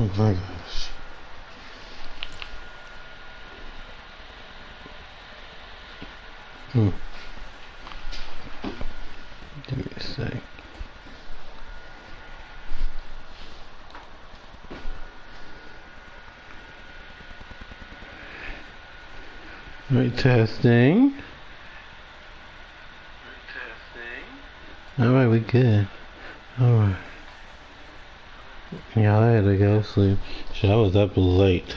Oh my gosh. Give me a sec. Right, testing. Alright, we good. Alright. Yeah, I had to go to sleep. Shit, I was up late.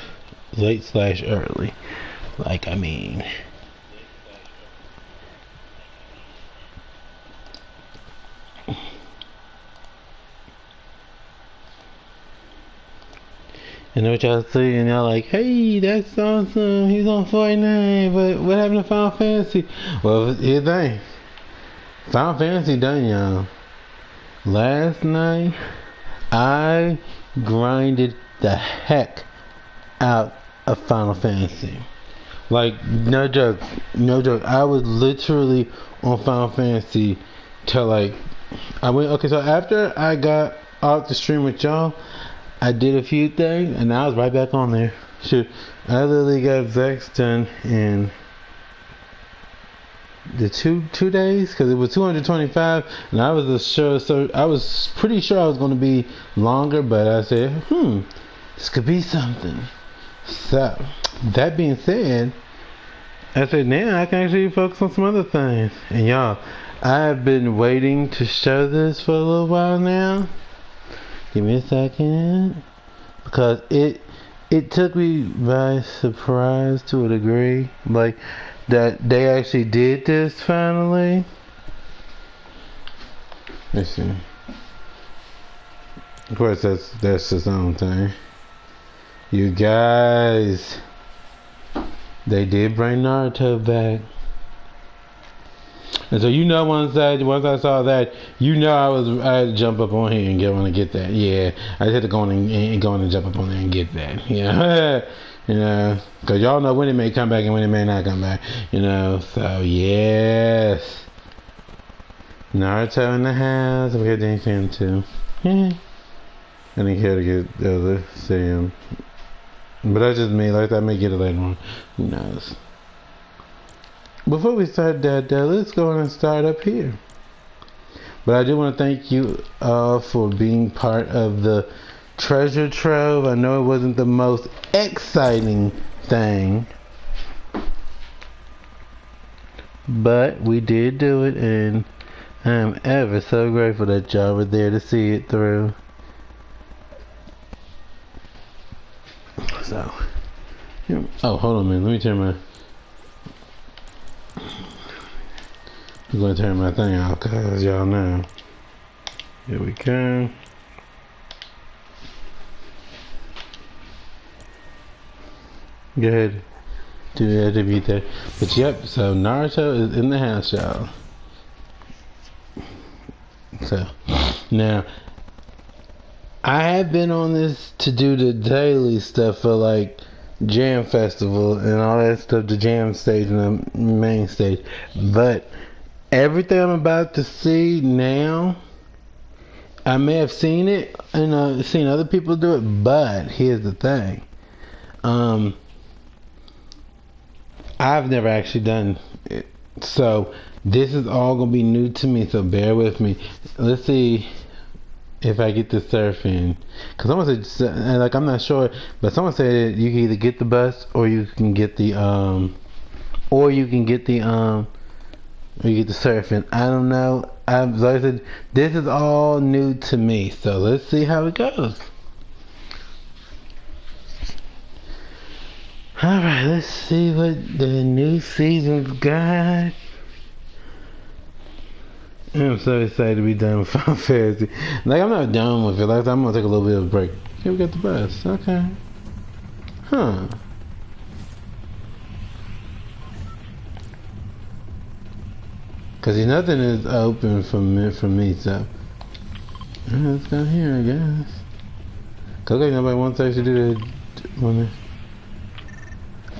Late/early. Like, I mean. And what y'all see, and y'all like, hey, that's awesome. He's on Fortnite, but what happened to Final Fantasy? Well, here's the thing. Final Fantasy done, y'all. Last night, I grinded the heck out of Final Fantasy. Like, no joke. No joke. I was literally on Final Fantasy till like, okay, so after I got off the stream with y'all, I did a few things, and I was right back on there. Shoot, I literally got Vex done in the two days, because it was 225, and I was sure, so I was pretty sure I was going to be longer, but I said, this could be something. So, that being said, I said, now I can actually focus on some other things. And y'all, I've been waiting to show this for a little while now. Give me a second, because it took me by surprise to a degree, like that they actually did this finally. Let's see. Of course, that's its own thing. You guys, they did bring Naruto back. And so once I saw that, I had to jump up on here and get that. Yeah, I just had to go on and jump up on there and get that. Yeah, because y'all know when it may come back and when it may not come back. So yes, Naruto in the house. We got Dang Fan too. Yeah, I didn't care to get the other Sam, but that's just me. Like I may get it later on. Who knows? Before we start that, let's go on and start up here. But I do want to thank you all for being part of the treasure trove. I know it wasn't the most exciting thing, but we did do it, and I'm ever so grateful that y'all were there to see it through. So, oh, hold on a minute. Let me turn my... I'm going to turn my thing off because y'all know. Here we go. Go ahead. Do that to beat that. But yep, so Naruto is in the house, y'all. So, now, I have been on this to do the daily stuff for like Jam Festival and all that stuff, the Jam stage and the main stage. But everything I'm about to see now, I may have seen it and seen other people do it, but here's the thing. I've never actually done it. So this is all going to be new to me, so bear with me. Let's see if I get the surf in. Because someone said, like, I'm not sure, but someone said you can either get the bus or you can get the, surfing. I don't know. Like I said, this is all new to me, so let's see how it goes. Alright, let's see what the new season's got. I'm so excited to be done with Final Fantasy. Like, I'm not done with it. Like, I'm gonna take a little bit of a break. Here we got the bus. Okay. Huh. Cause nothing is open for me, so let's go here, I guess. Cause like nobody wants to actually do that.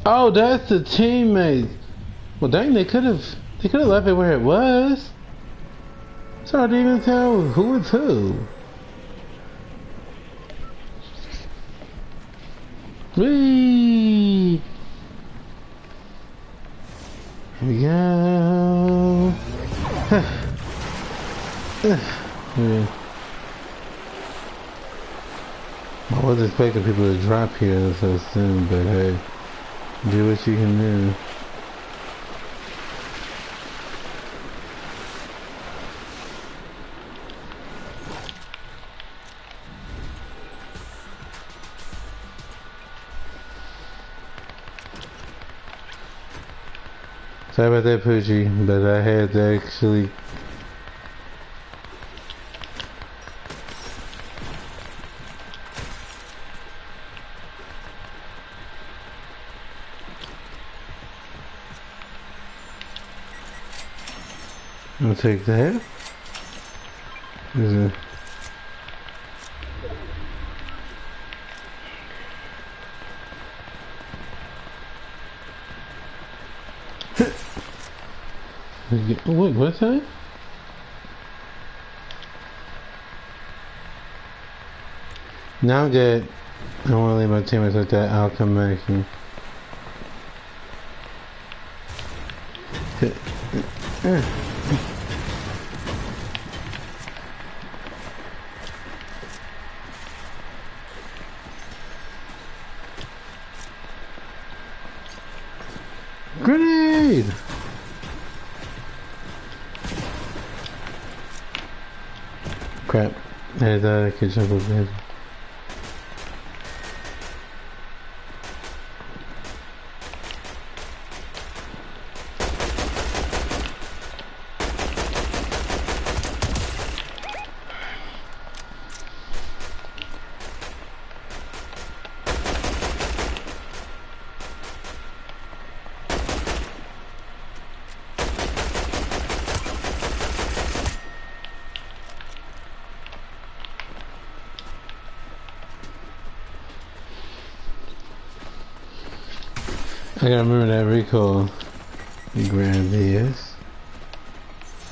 Oh, that's the teammates. Well, dang, they could have left it where it was. It's hard to even tell who is who. Whee! Here we go. Yeah. I wasn't expecting people to drop here so soon, but hey, do what you can do. Sorry about that, Poochie, but I had to actually... I'll take that. Is it... Wait, what's that? Now I'm good. I don't want to leave my teammates like that. I'll come back and... Grenade! Crap. I thought I could jump over there. I gotta remember that recoil. Grab this.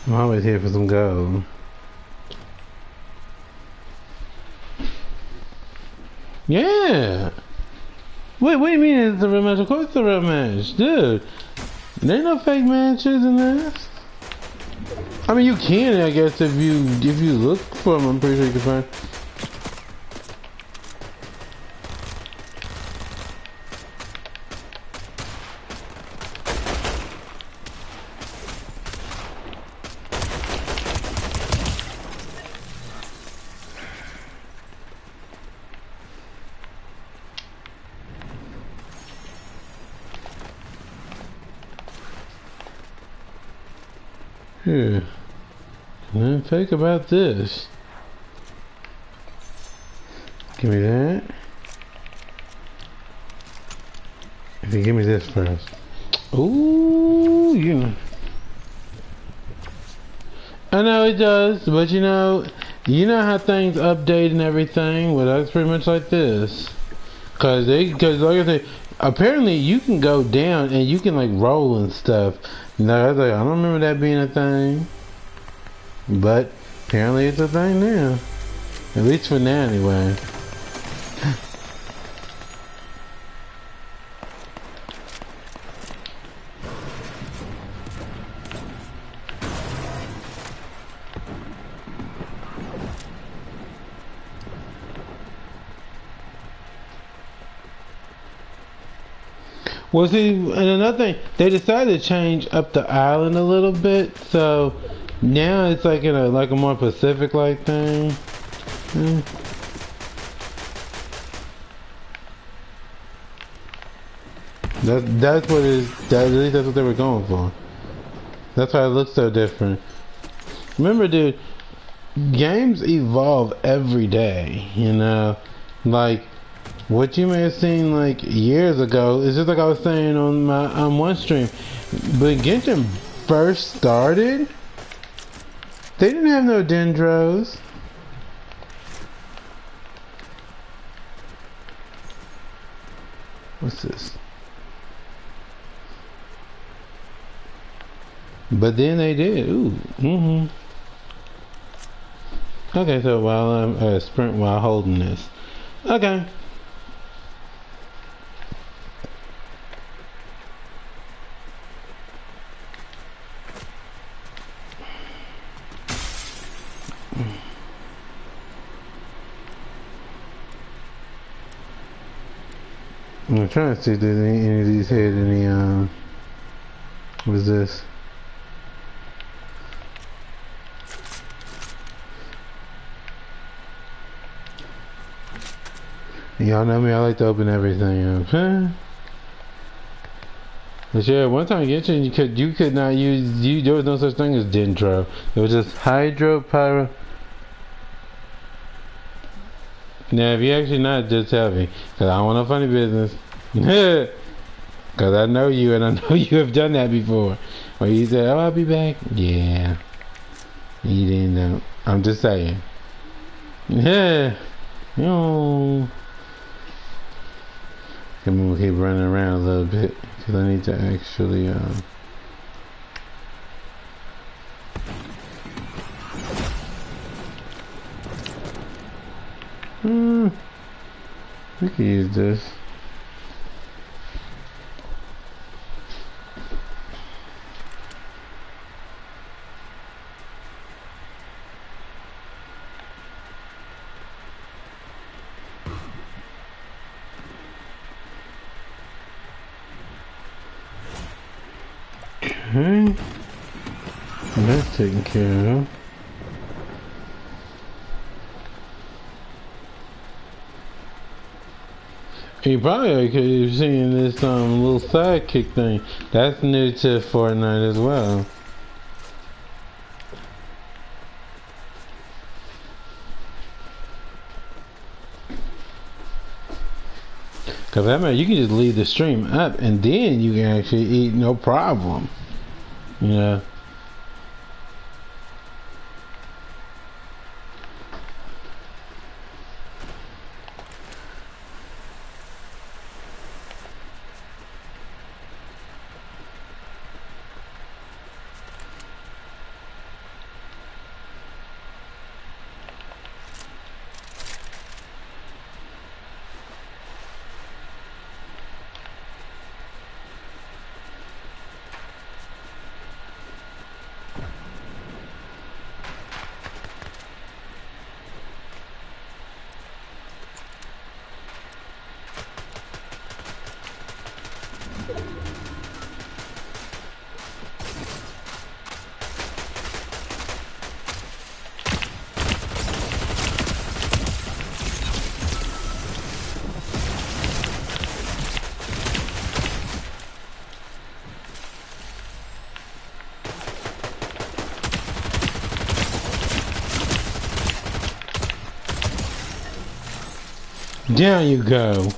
I'm always here for some gold. Yeah! Wait, what do you mean it's a real match? Of course it's a real match, dude. There ain't no fake matches in this. I mean, you can, I guess, if you look for them. I'm pretty sure you can find. Here. Nothing fake about this. Give me that. If you give me this first. Ooh, you know. I know it does, but you know how things update and everything. Well, that's pretty much like this. Cause like I said, apparently you can go down and you can like roll and stuff. No, I was like, I don't remember that being a thing. But apparently it's a thing now. At least for now anyway. Well, see, and another thing, they decided to change up the island a little bit, so now it's like in a more Pacific-like thing. That's what it is. At least that's what they were going for. That's why it looks so different. Remember, dude, games evolve every day. You know, like. What you may have seen like years ago is just like I was saying on my one stream. When Genshin first started, they didn't have no dendros. What's this? But then they did. Ooh. Okay, so while I'm sprint while holding this. Okay. I'm trying to see if there's any of these had any, what is this? Y'all know me, I like to open everything up, huh? But yeah, one time Genshin, you could not use, there was no such thing as Dendro. It was just Hydro. Now, if you actually not, just tell me. Because I don't want no funny business. Because I know you, and I know you have done that before. Where you said, oh, I'll be back. Yeah. You didn't know. I'm just saying. Yeah. No. I'm going to keep running around a little bit. Because I need to actually, we can use this. Okay. That's taken care of. You probably could have seen this little sidekick thing. That's new to Fortnite as well. Cause that man, you can just leave the stream up and then you can actually eat no problem. You know. Down you go.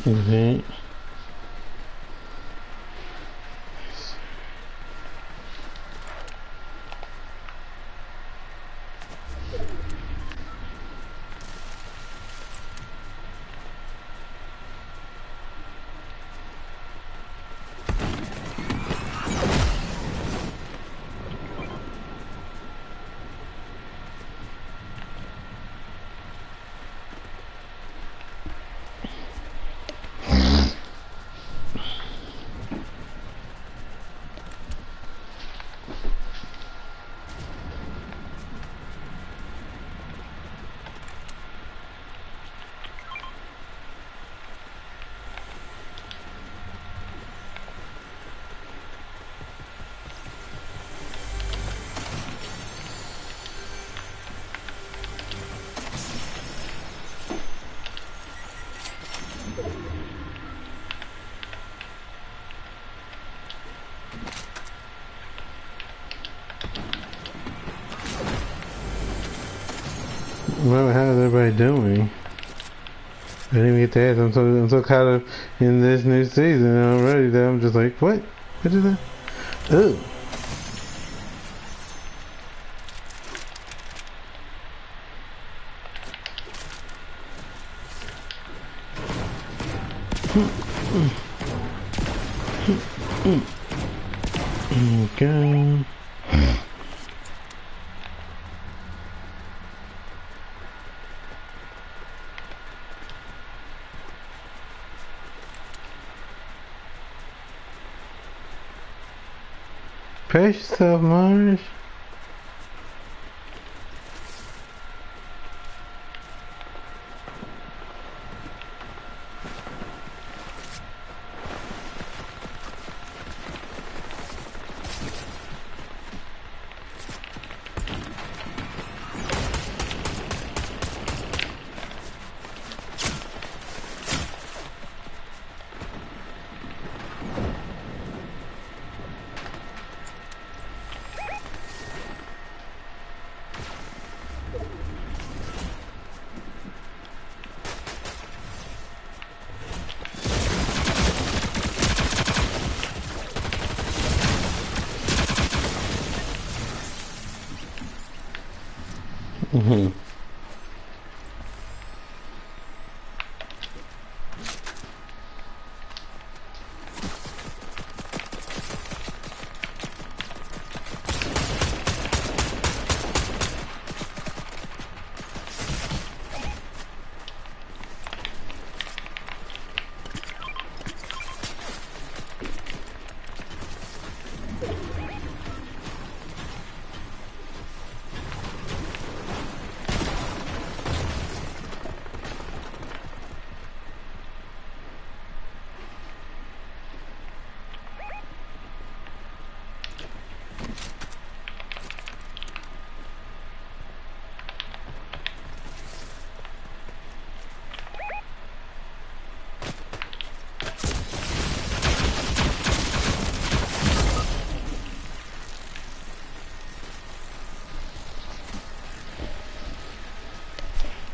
Okay. Well, how's everybody doing? I didn't even get to ask. I'm so caught up in this new season already that I'm just like, what? What is that? Ooh. Okay. Pace yourself, Marge. Mm-hmm.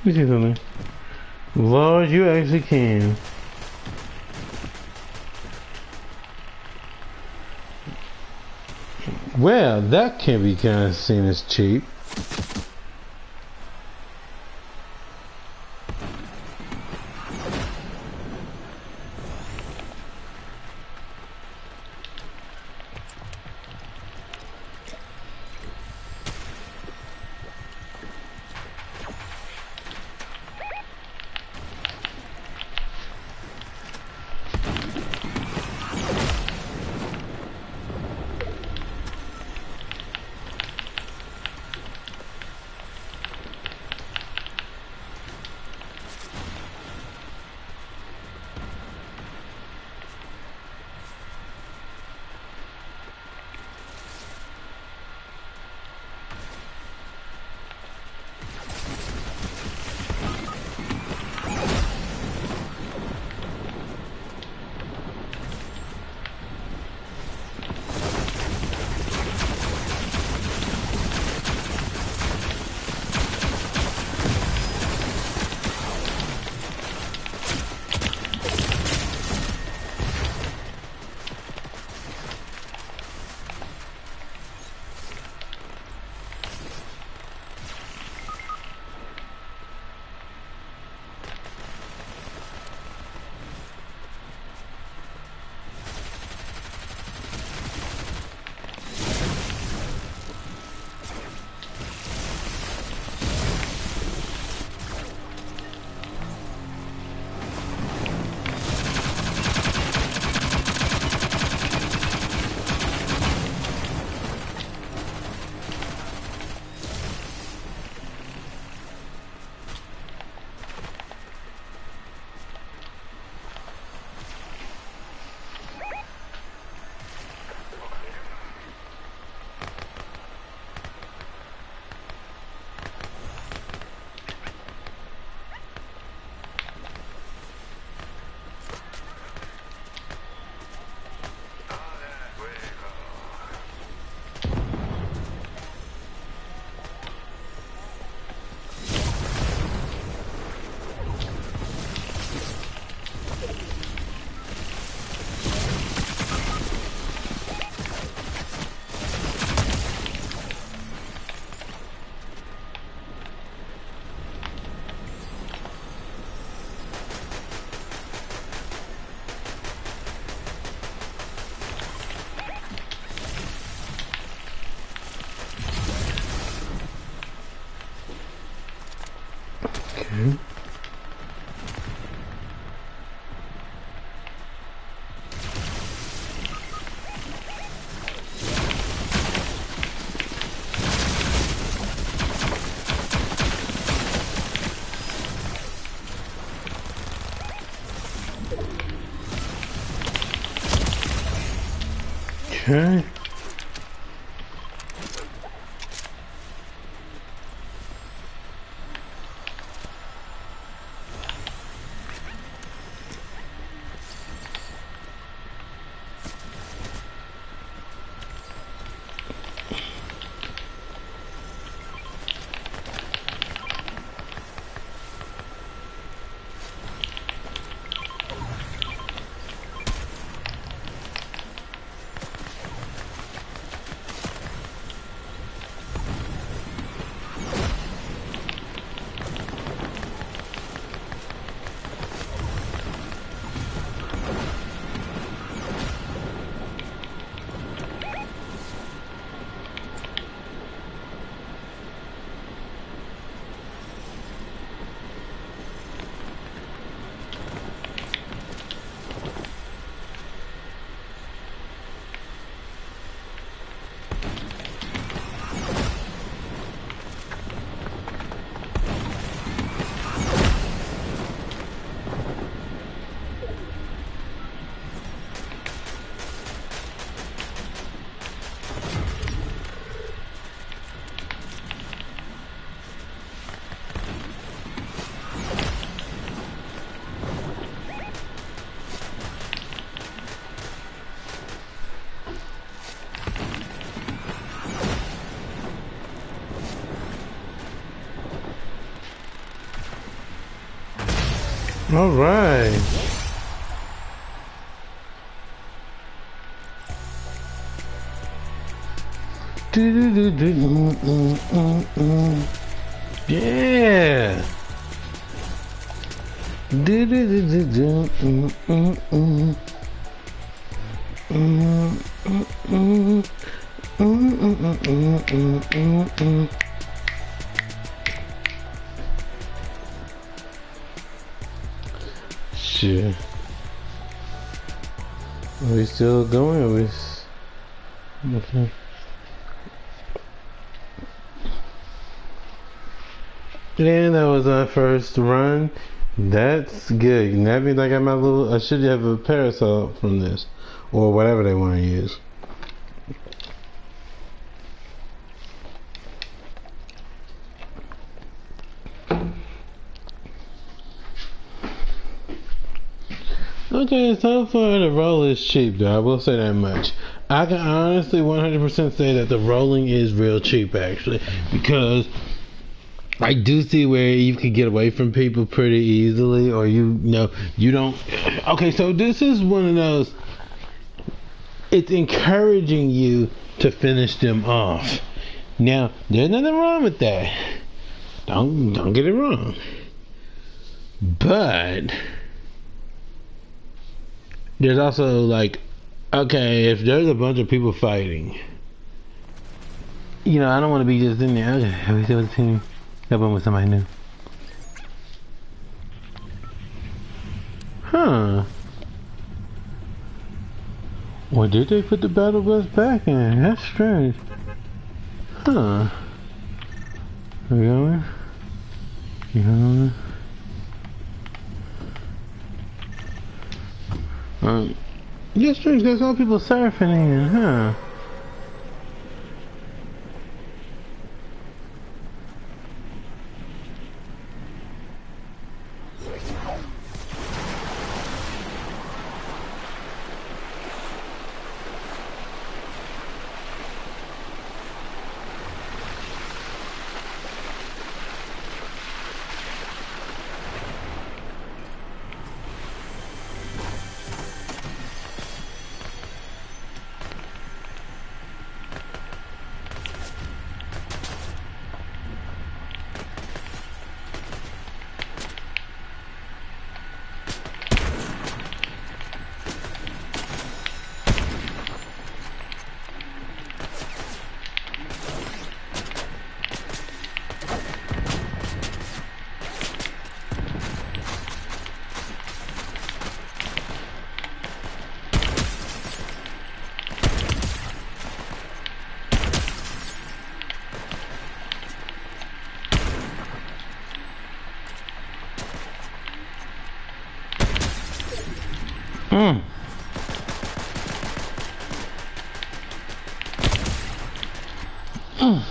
Let me see something. Lord, you actually can. Well, that can be kind of seen as cheap. Okay. Okay. All right. Yeah. Shit. Are we still going? Are we? Okay. Yeah, that was our first run. That's good. And that means I got my little. I should have a parasol from this, or whatever they want to use. Okay, so far the roll is cheap though, I will say that much. I can honestly 100% say that the rolling is real cheap actually, because I do see where you can get away from people pretty easily, or you know, you don't. Okay, so this is one of those, it's encouraging you to finish them off. Now, there's nothing wrong with that. Don't get it wrong. But there's also like, okay, if there's a bunch of people fighting, you know, I don't want to be just in there. Okay, we still with the team. Help them with somebody new. Huh. Well, did they put the battle bus back in? That's strange. Huh. We going? You going? Yeah, strange. There's all people surfing in, huh? Mm. Mm.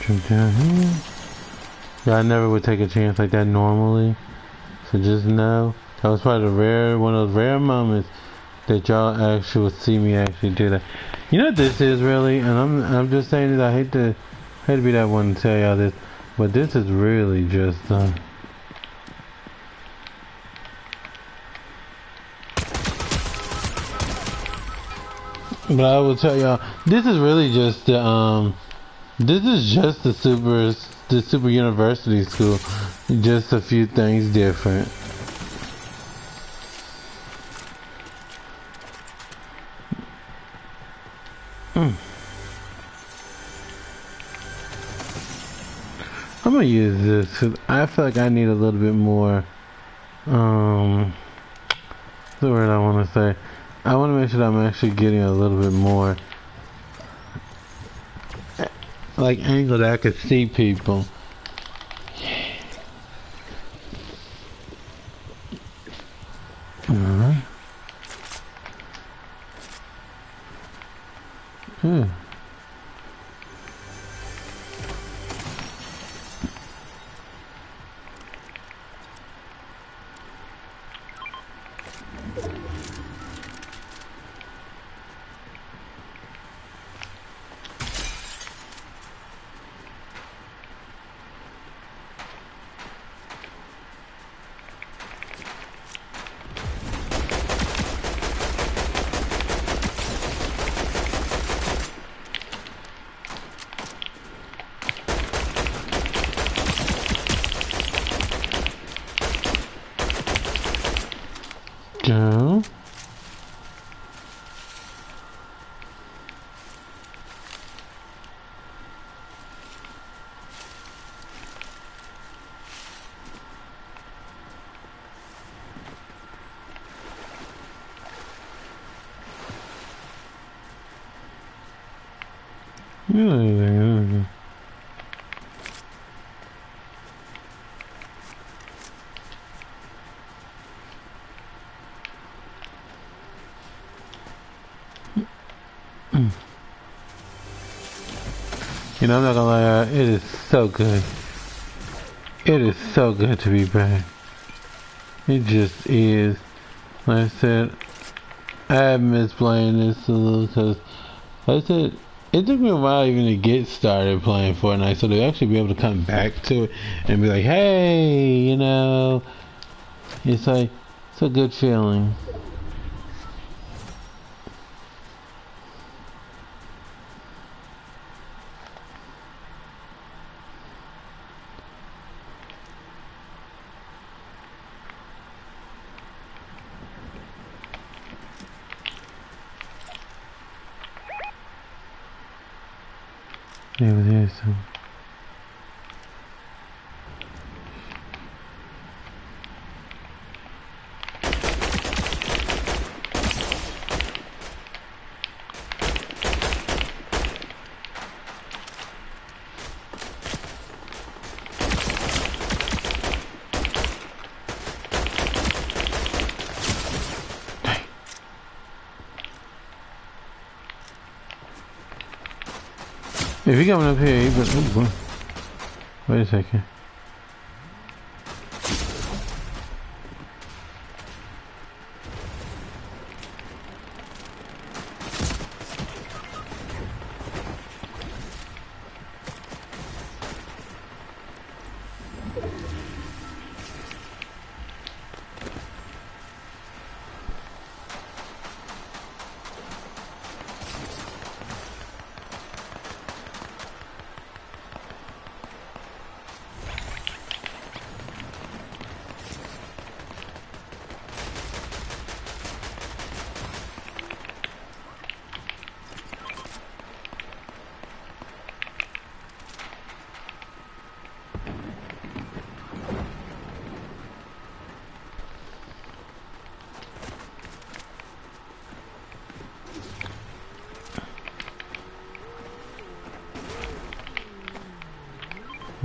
Jump down here. Yeah, I never would take a chance like that normally. So just know that was probably one of those rare moments that y'all actually would see me actually do that. You know what this is really, and I'm just saying that I hate to be that one to tell y'all this, but this is really just but I will tell y'all, this is really just the this is just the super university school, just a few things different. I'm gonna use this because I feel like I need a little bit more. What's the word I want to say? I want to make sure that I'm actually getting a little bit more, like, angle that I could see people. Alright. Yeah. Go. Really? You know, I'm not gonna lie, it is so good. It is so good to be back. It just is. Like I said, I have missed playing this a little because, like I said, it took me a while even to get started playing Fortnite, so to actually be able to come back to it and be like, hey, you know, it's like, it's a good feeling. Yeah, but there's some. If you're coming up here, you better. Wait a second.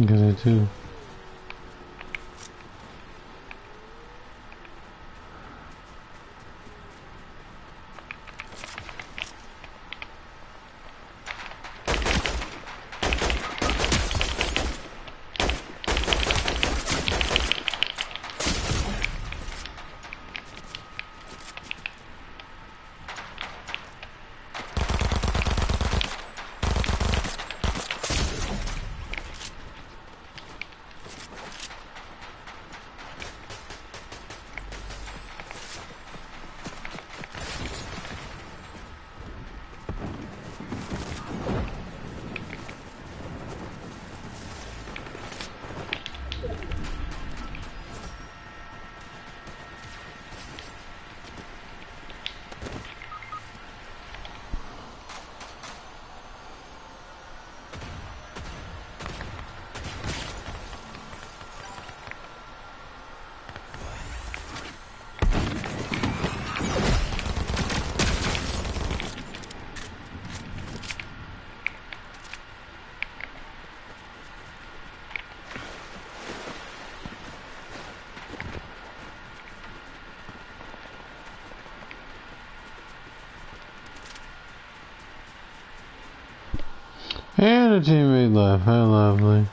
Because I too. And a teammate left. How lovely.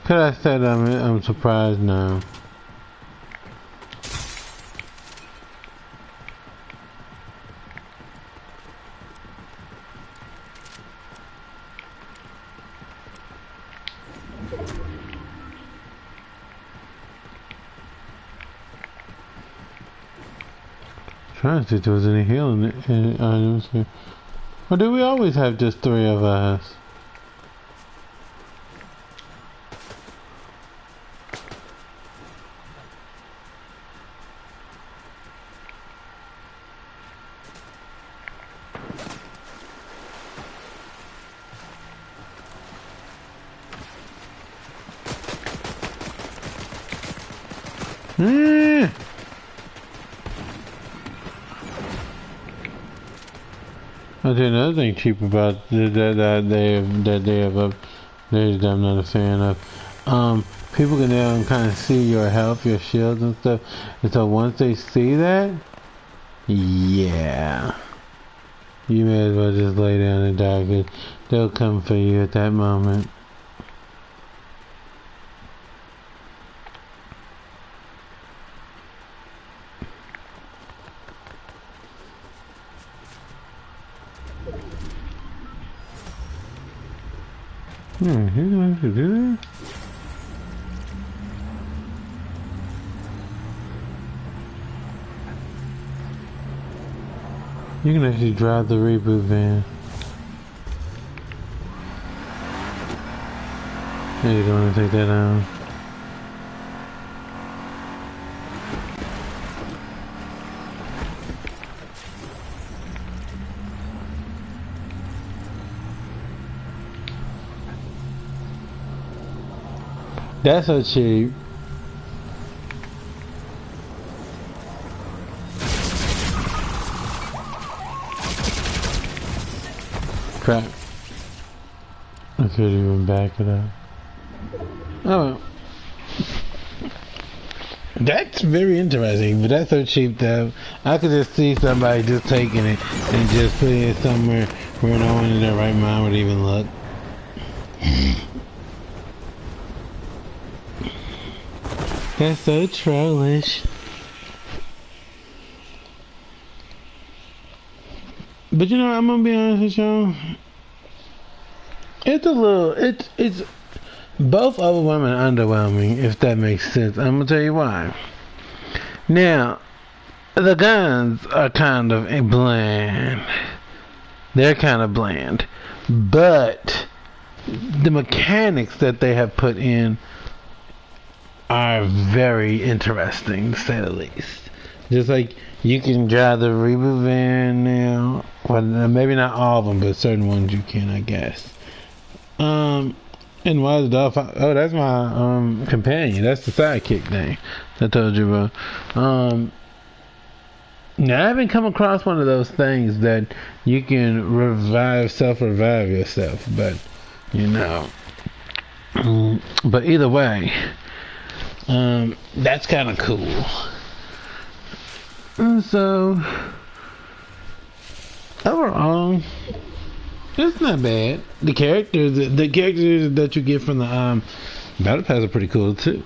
Could I said I'm surprised now? Trying to see if there was any healing items here. Or do we always have just 3 of us? I'll tell you another thing cheap about that they have updated that I'm not a fan of. People can now kind of see your health, your shields and stuff. And so once they see that, yeah, you may as well just lay down and die, 'cause they'll come for you at that moment. Who's going to do that? You can actually drive the reboot van. Yeah, you don't want to take that out. That's so cheap. Crap. I couldn't even back it up. Oh. That's very interesting, but that's so cheap that I could just see somebody just taking it and just putting it somewhere where no one in their right mind would even look. That's so trollish. But you know, I'm gonna be honest with y'all. It's a little, it's both overwhelming and underwhelming, if that makes sense. I'm gonna tell you why. Now, the guns are kind of bland. They're kind of bland. But the mechanics that they have put in are very interesting, to say the least. Just like you can drive the reboot van now. Well, maybe not all of them, but certain ones you can, I guess. And why is the dog? Oh, that's my companion. That's the sidekick thing I told you about. Now I haven't come across one of those things that you can self-revive yourself, but You know. But either way, that's kind of cool. And so overall, it's not bad. The characters that you get from the battle pass are pretty cool too.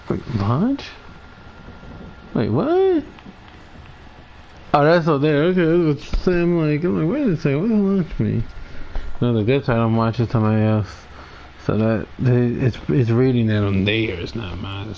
Wait, launch? Wait, what? Oh, that's up there. Okay, I'm like, wait a second, what did launch me? No, the good side I'm watching somebody else, so that it's reading that on theirs, not mine.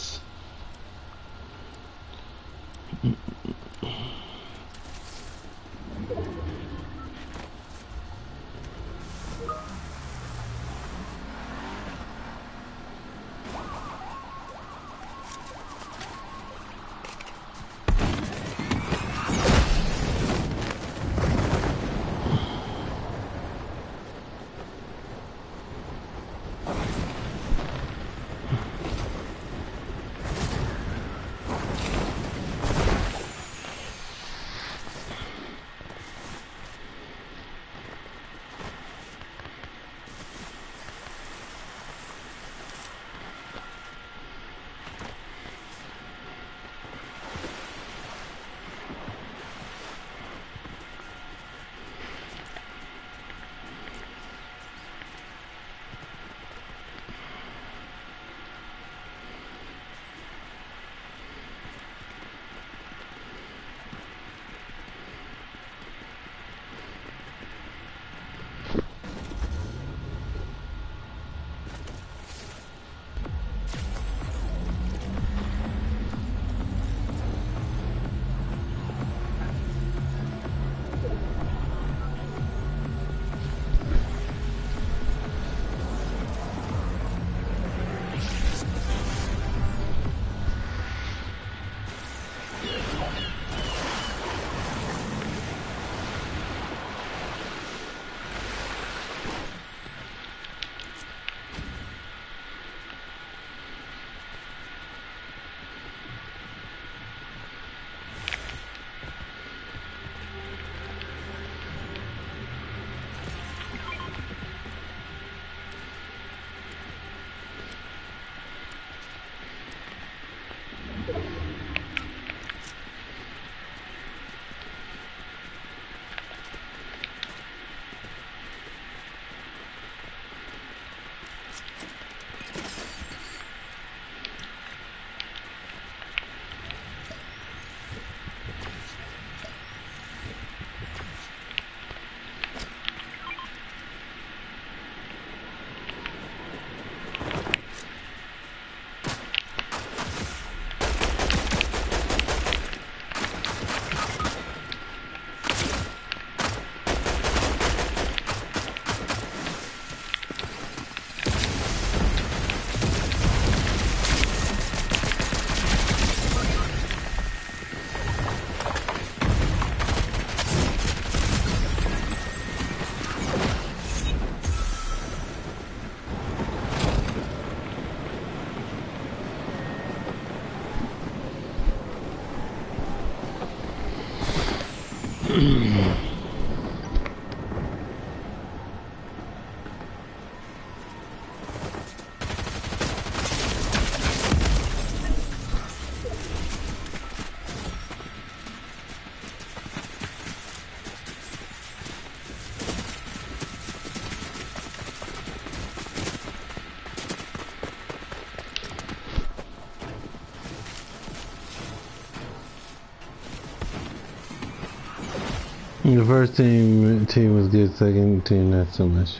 The first team was good, second team not so much.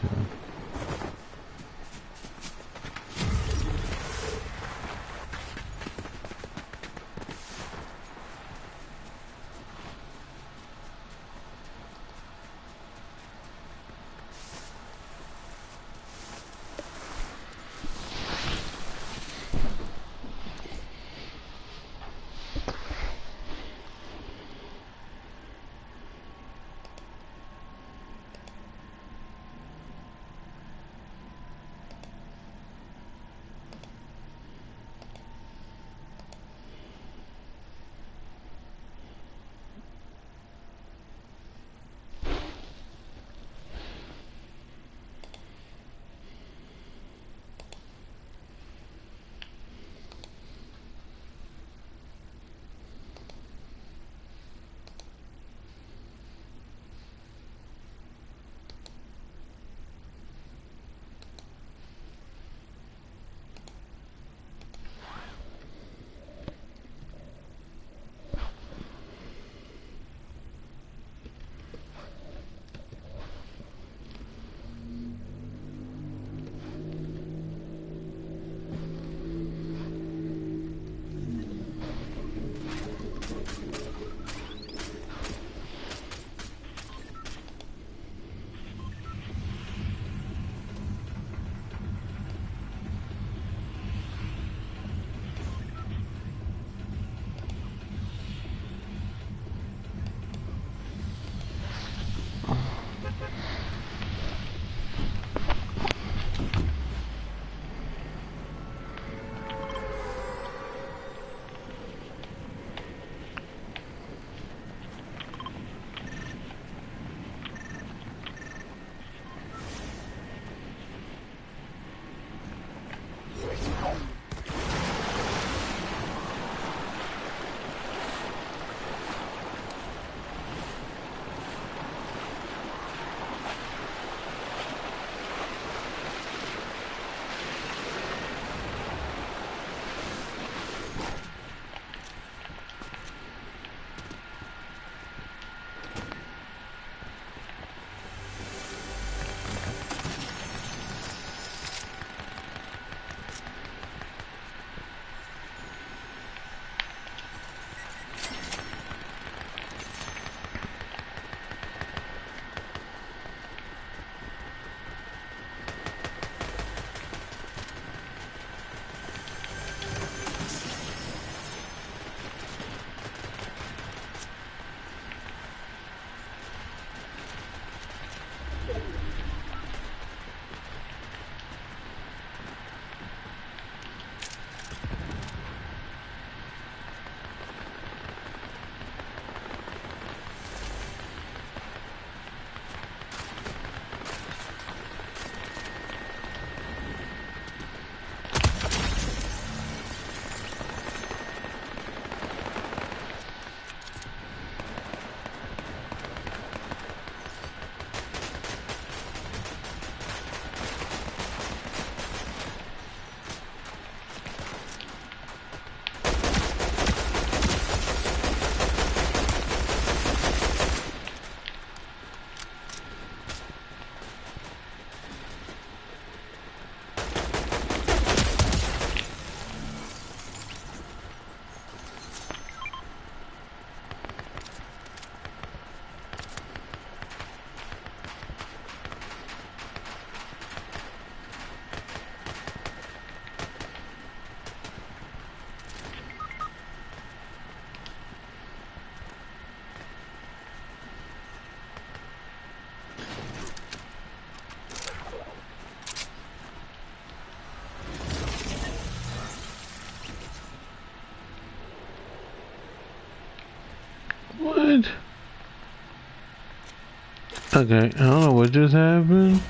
Okay, I don't know what just happened.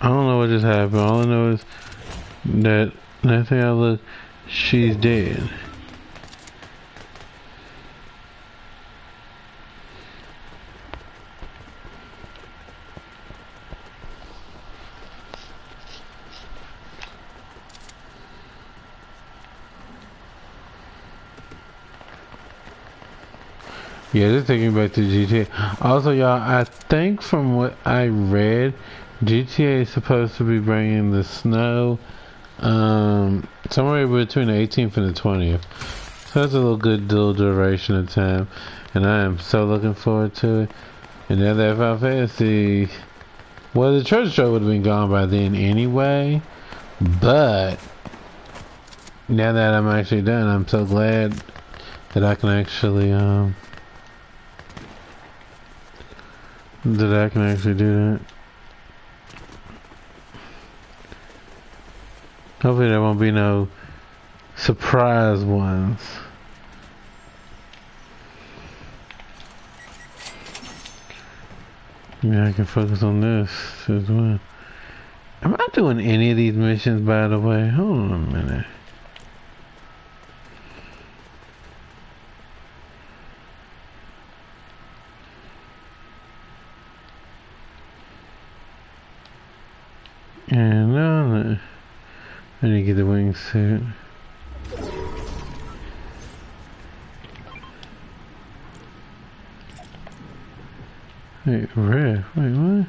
I don't know what just happened. All I know is that next thing I look, she's dead. Yeah, this taking me back to GTA. Also, y'all, I think from what I read, GTA is supposed to be bringing the snow, somewhere between the 18th and the 20th. So that's a good little duration of time, and I am so looking forward to it. And now that Final Fantasy, well, the treasure trove would have been gone by then anyway, but now that I'm actually done, I'm so glad that I can actually, do that. Hopefully there won't be no surprise ones. Yeah, I can focus on this as well. Am I doing any of these missions, by the way? Hold on a minute. And no, I need to get the wingsuit. Wait, red? Wait, what?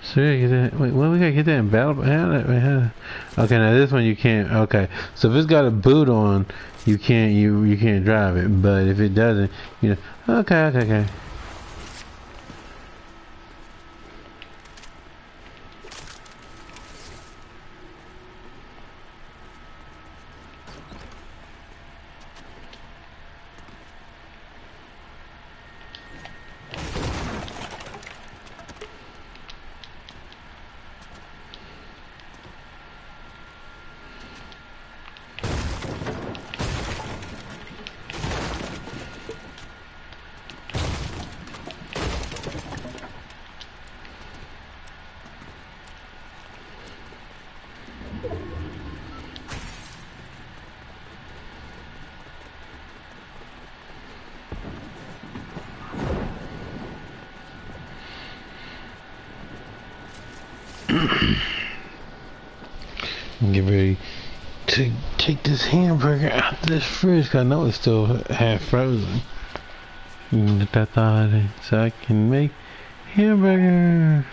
So we gotta get that. Wait, well, we gotta get that in battle. Okay, now this one you can't. Okay, so if it's got a boot on, you can't. You can't drive it. But if it doesn't, you know. Okay. Get ready to take this hamburger out of this fridge, 'cause I know it's still half frozen. Get that thawed in so I can make hamburger.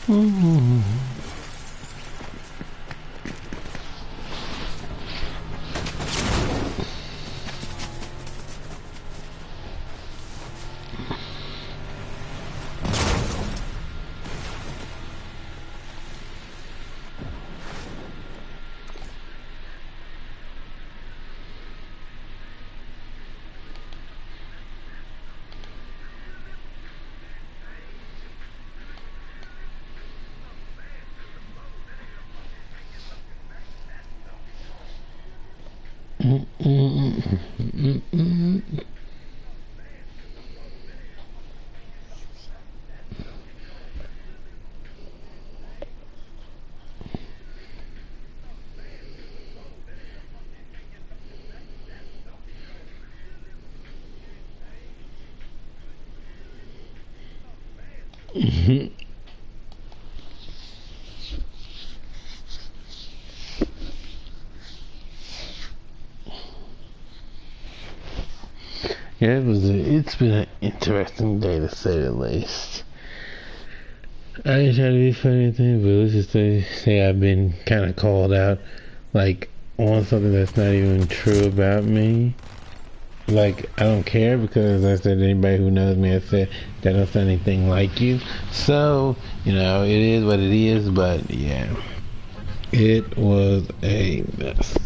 Mm-hmm. Yeah, it's been an interesting day to say the least. I ain't trying to be funny or anything, but let's just say I've been kind of called out, like, on something that's not even true about me. Like, I don't care because I said anybody who knows me, I said that I don't sound anything like you. So, you know, it is what it is, but yeah. It was a mess.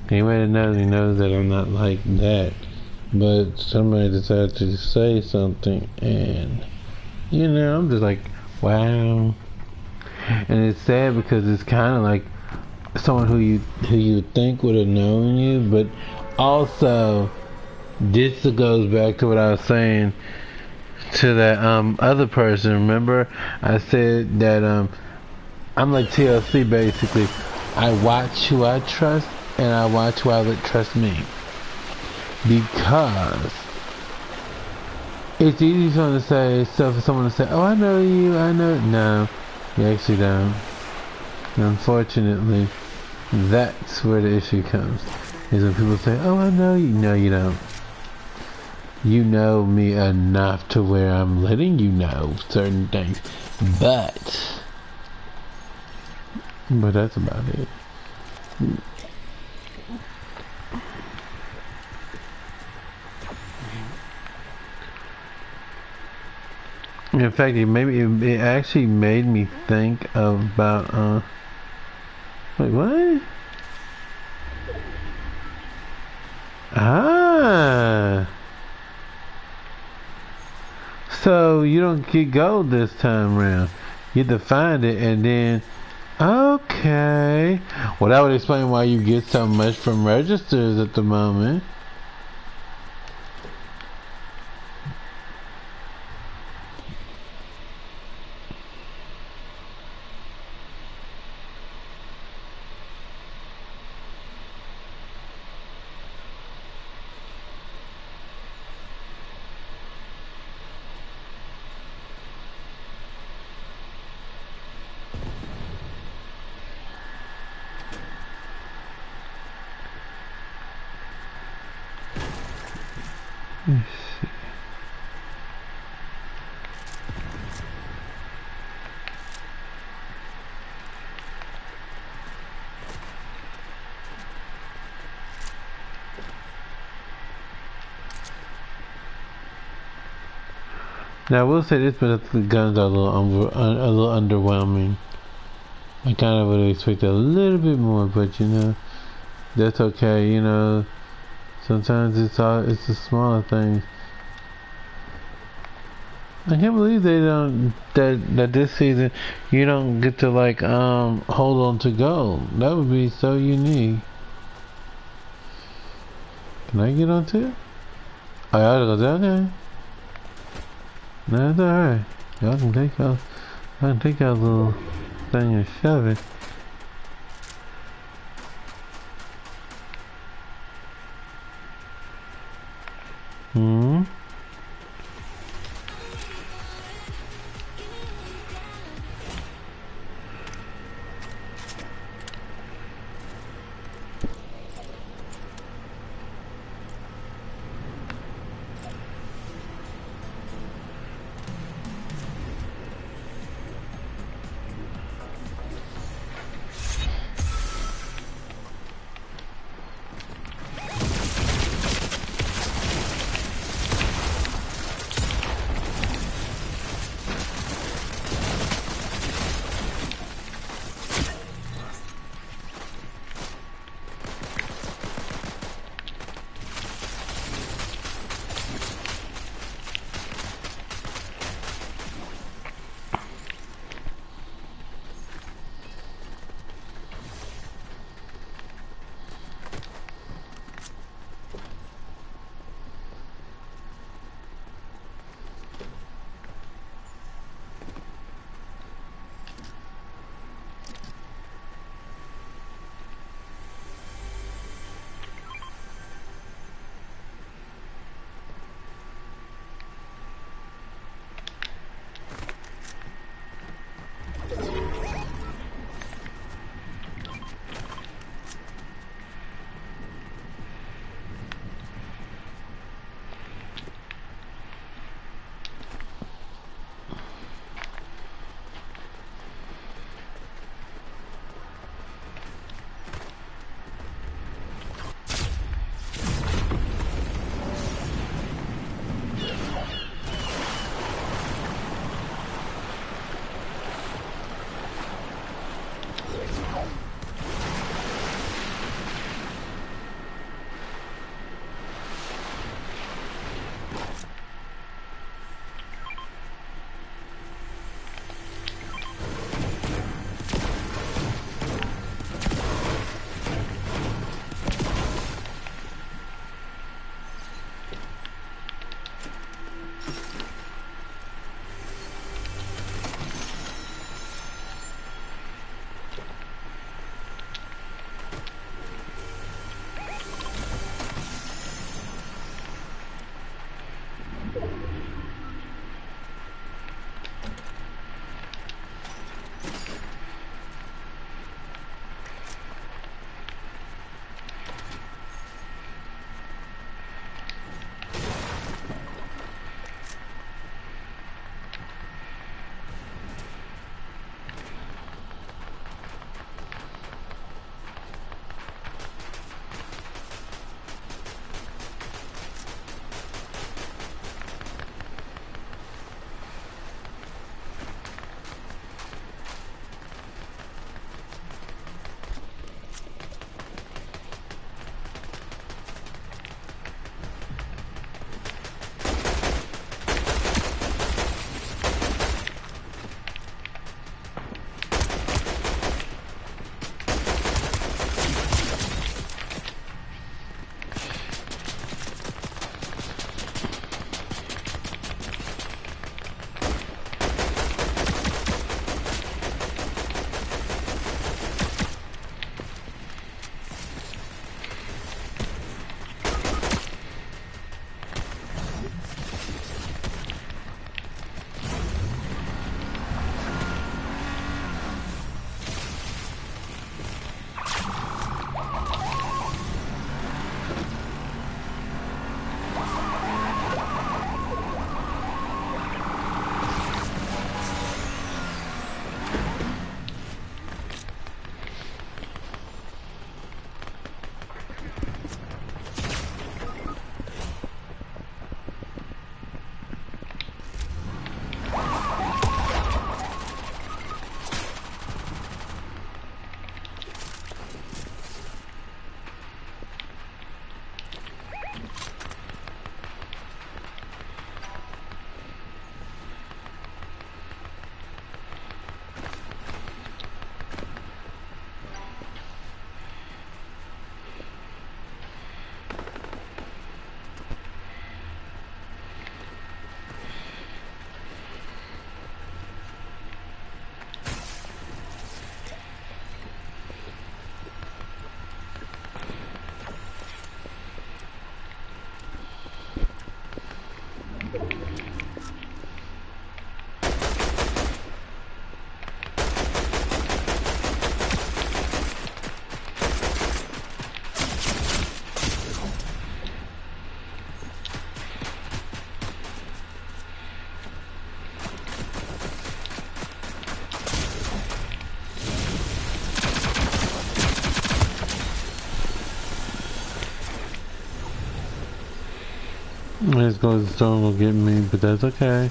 Anybody that knows me knows that I'm not like that. But somebody decided to say something and, you know, I'm just like, wow. And it's sad because it's kind of like someone who you think would have known you, but also this goes back to what I was saying to that other person. Remember, I said that I'm like TLC basically. I watch who I trust, and I watch who I let trust me, because it's easy for someone to say, "Oh, I know you, I know." No, you actually don't. Unfortunately, that's where the issue comes. Is when people say, "Oh, I know you." No, you don't. You know me enough to where I'm letting you know certain things, but that's about it. In fact, it actually made me think about wait, what? Ah, so you don't get gold this time around. You have to find it and then, okay. Well, that would explain why you get so much from registers at the moment. Let's see. Now I will say this, but the guns are a little underwhelming. I kind of would expect a little bit more, but you know, that's okay. You know, sometimes it's the smaller things. I can't believe they don't that this season you don't get to like hold on to gold. That would be so unique. Can I get onto it? Oh, y'all go down there. No, it's alright. Y'all can take y'all little thing and shove it. Hmm. Let's go to the store and go get me, but that's okay.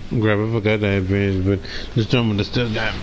Grab, I forgot that advantage, but this gentleman still got me.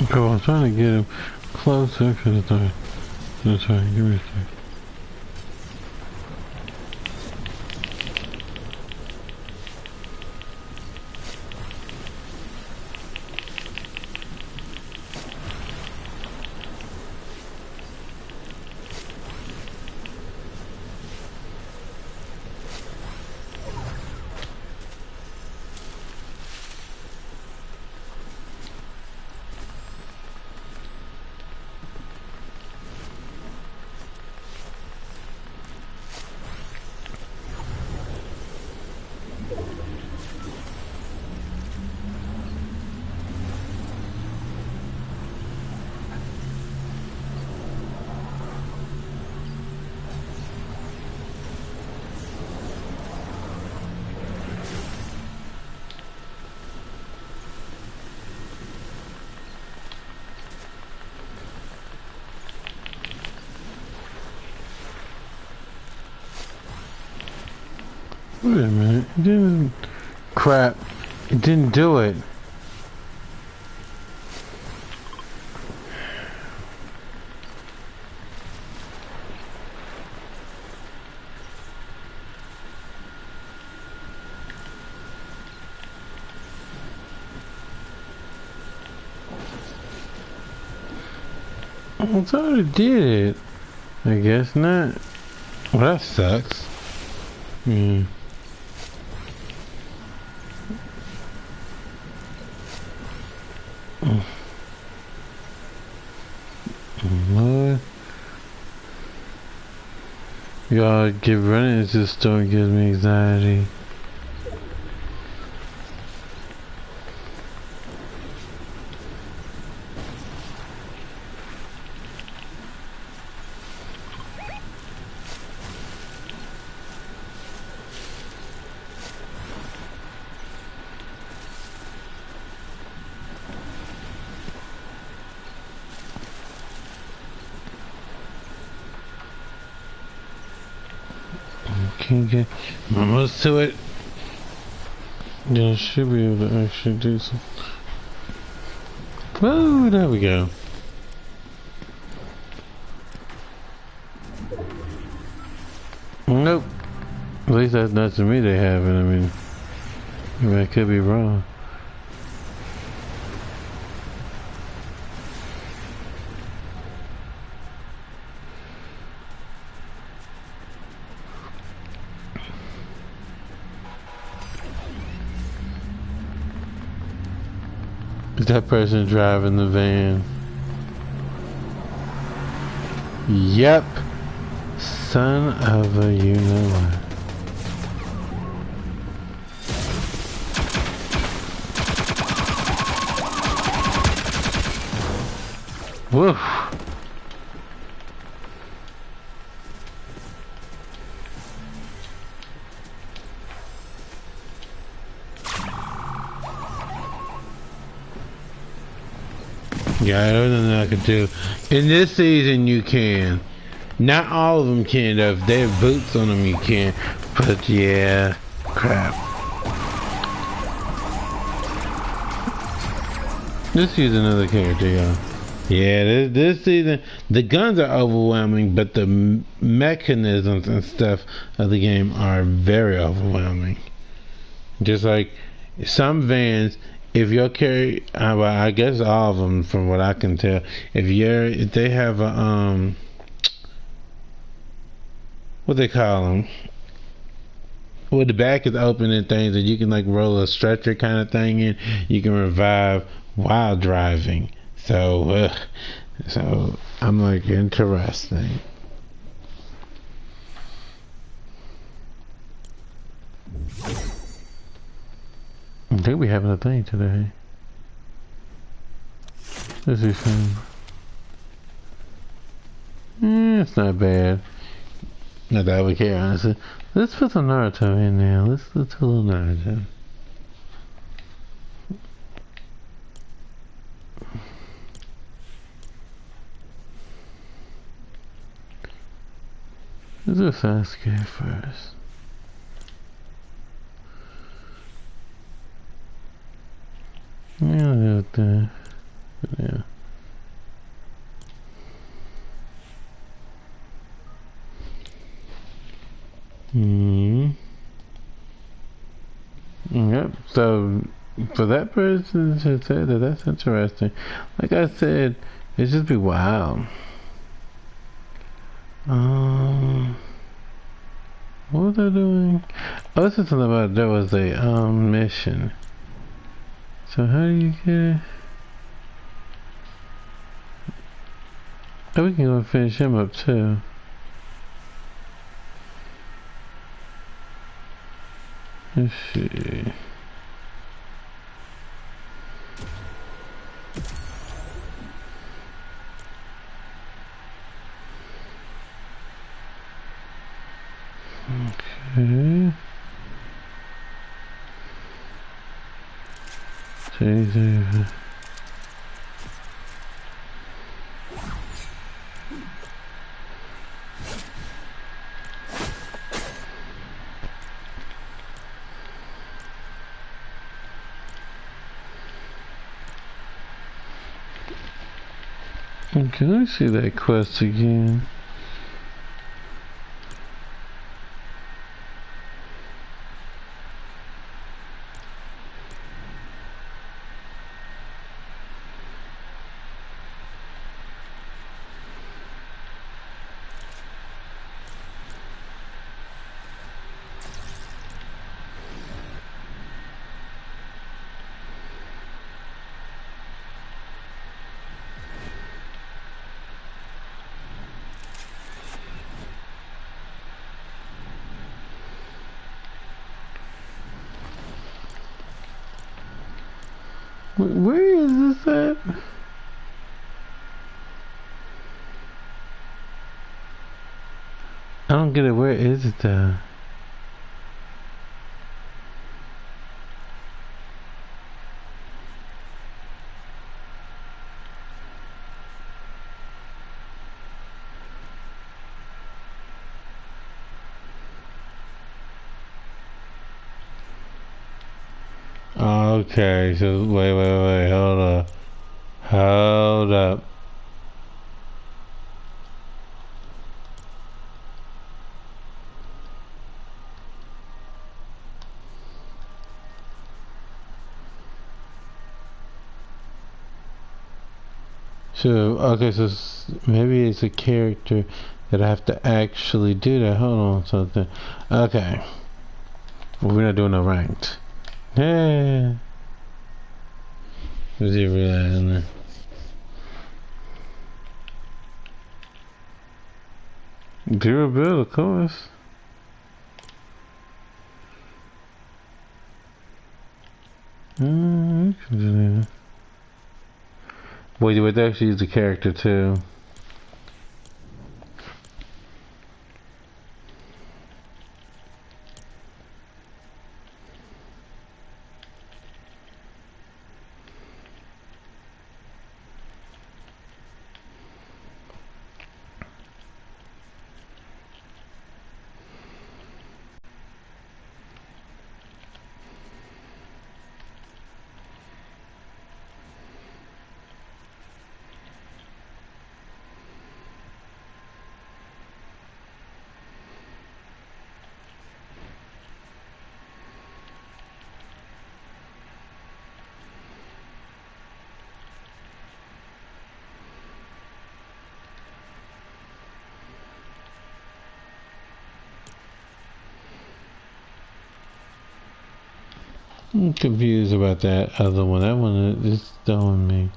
Okay, well, I'm trying to get him closer because that's right, give me a second. Wait a minute, it didn't... Crap, it didn't do it. I thought it did it. I guess not. Well, that sucks. Hmm. Lord. Y'all get running into the store gives me anxiety. Okay. Almost to it. Yeah, should be able to actually do some. Oh, there we go. Nope. At least that's not to me they haven't. I mean, I could be wrong. Is that person driving the van? Yep. Son of a you-know-what. Woof. Yeah, I don't know what I can do. In this season, you can. Not all of them can, though. If they have boots on them, you can. But yeah, crap. Let's use another character, y'all. Yeah, this season, the guns are overwhelming, but the mechanisms and stuff of the game are very overwhelming. Just like some vans, if your carry, well, I guess all of them, from what I can tell, if they have a what they call them, well, the back is open and things, and you can like roll a stretcher kind of thing in. You can revive while driving. So I'm like, interesting. I think we having a thing today. Let's see some. It's not bad. Not that I would care, honestly. Let's put some Naruto in there. Let's do a little Naruto. Let's do Sasuke first. Yeah, I'll do it there. Yeah. Yep. So for that person to say that, that's interesting. Like I said, it just be wild. What was I doing? Oh, this is something about there was a mission. So how do you get it? Oh, we can go and finish him up too. Let's see. Okay. Jesus. Okay, let me see that quest again. Where is this at? I don't get it. Where is it though? Okay, so wait, hold up. Hold up. So, okay, so maybe it's a character that I have to actually do that. Hold on, something. Okay. Well, we're not doing no ranked. Yeah. Was he realizing that? Durability, of course. Wait, wait, they actually use the character too. I'm confused about that other one. That one is throwing me.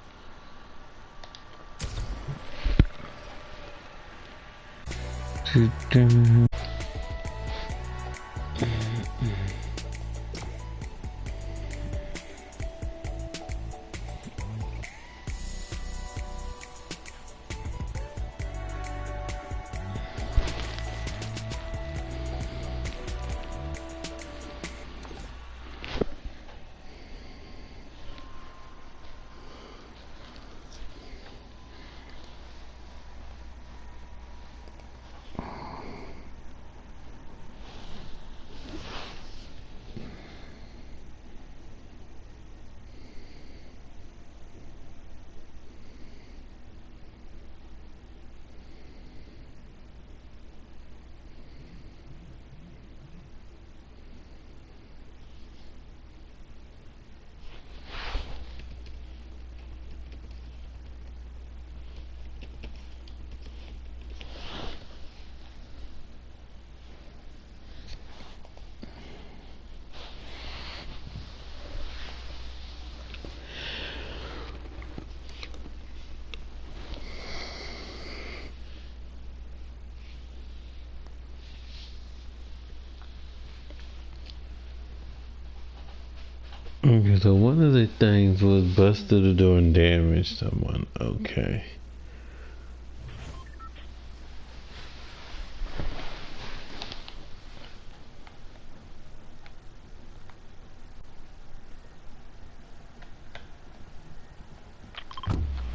Okay, so one of the things was bust through the door and damage someone. Okay.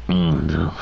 Oh no.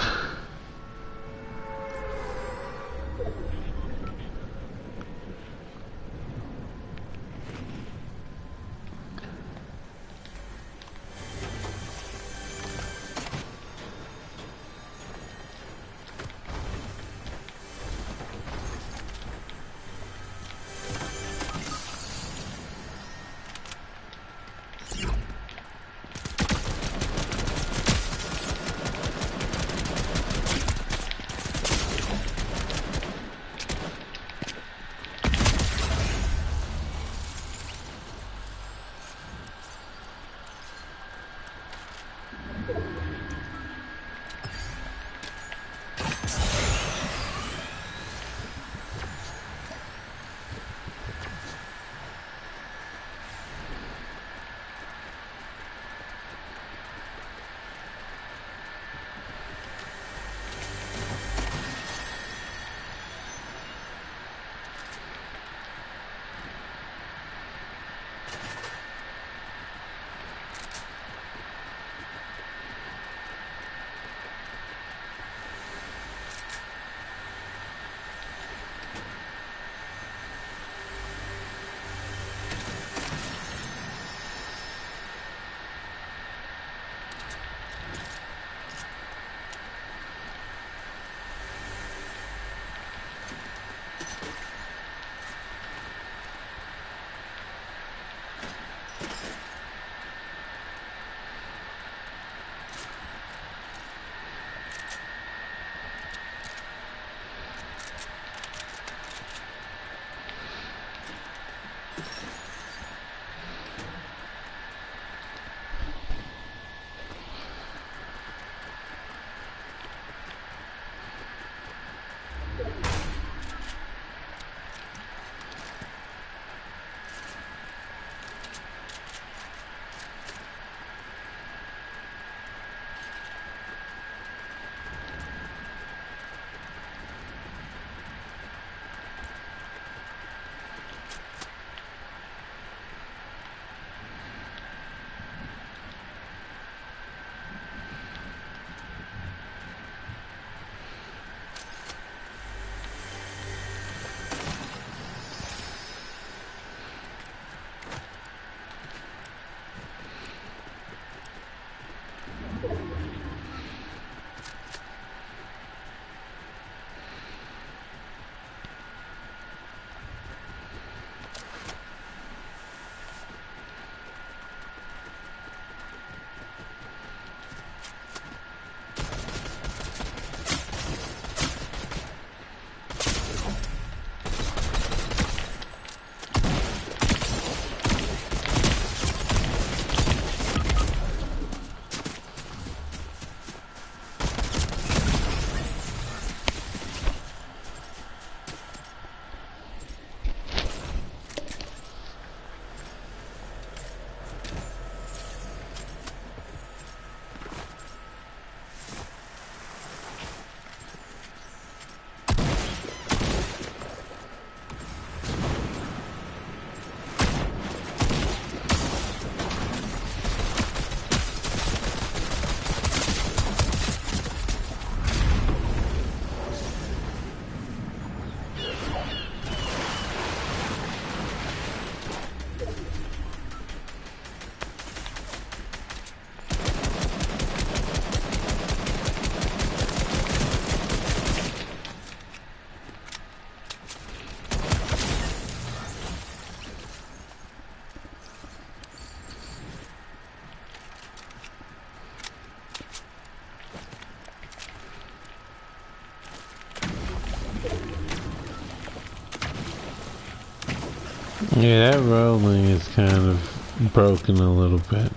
Yeah, that rolling is kind of broken a little bit.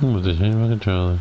With the change my controller.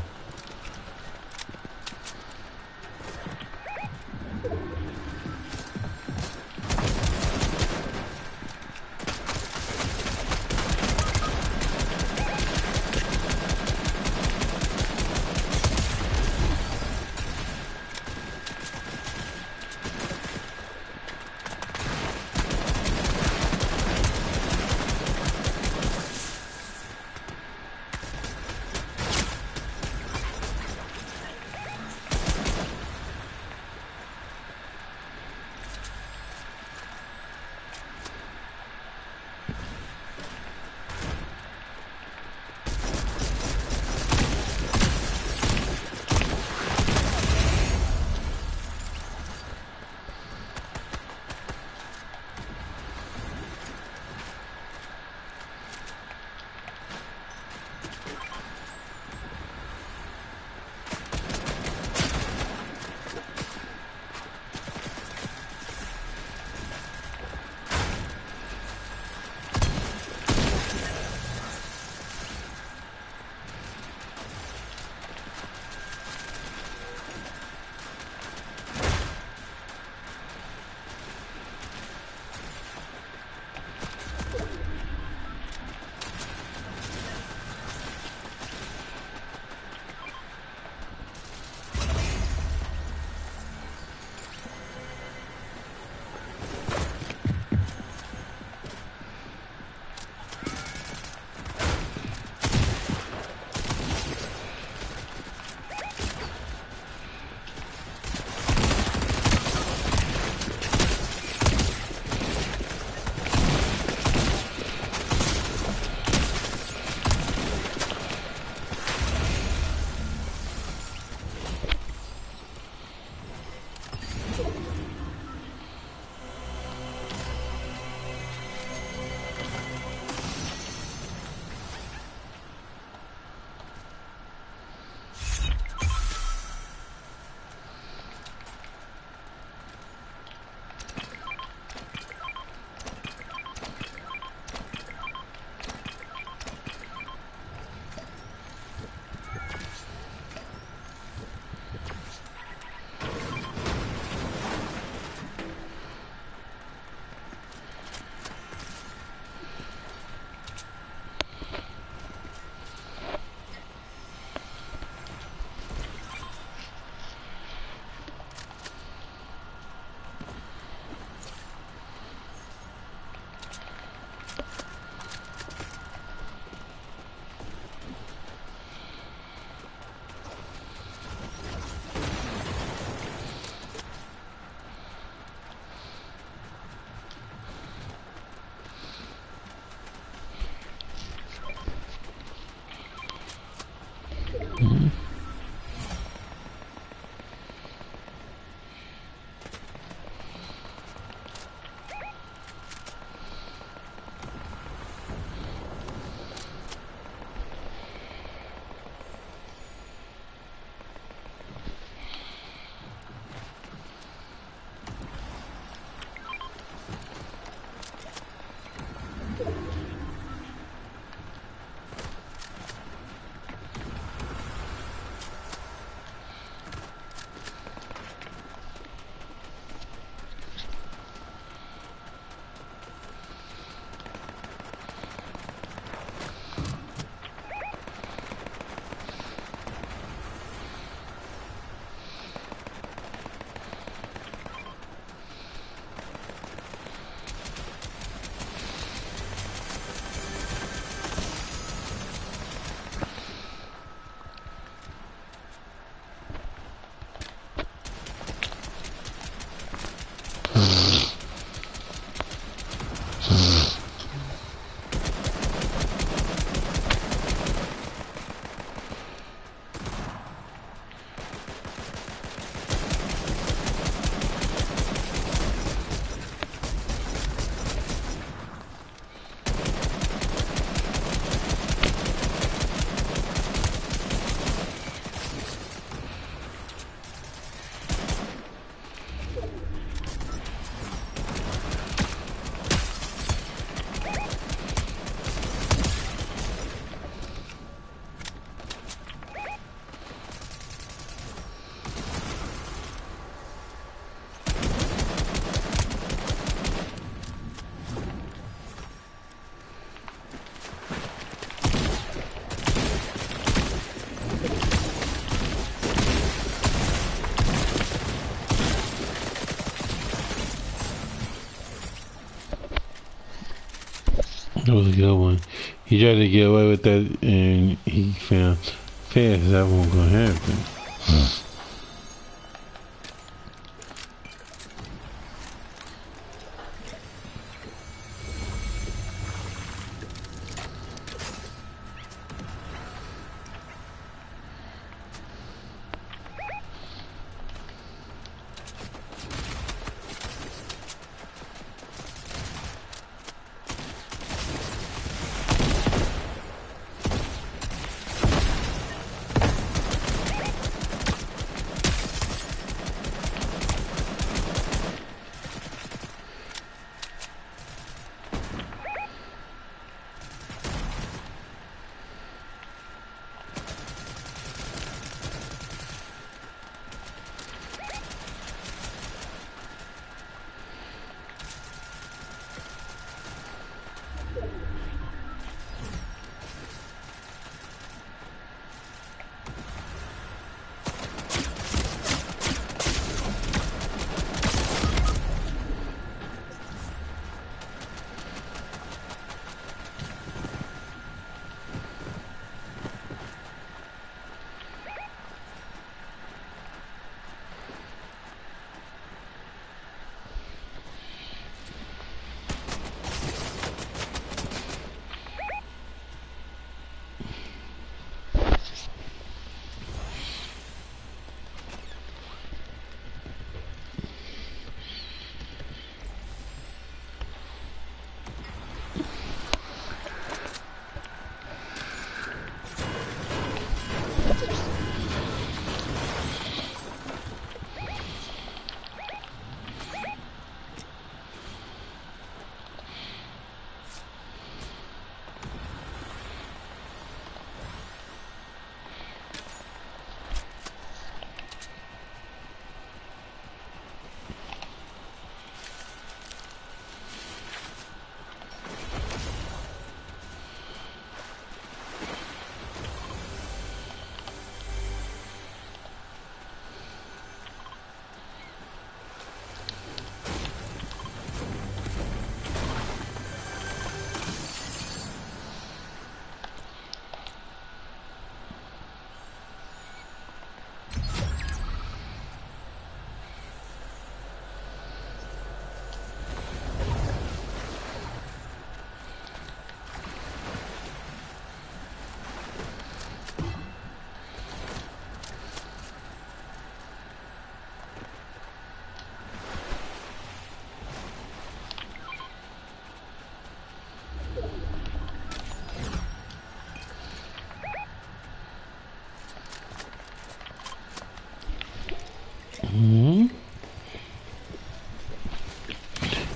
That was a good one. He tried to get away with that, and he found fast that wasn't gonna happen.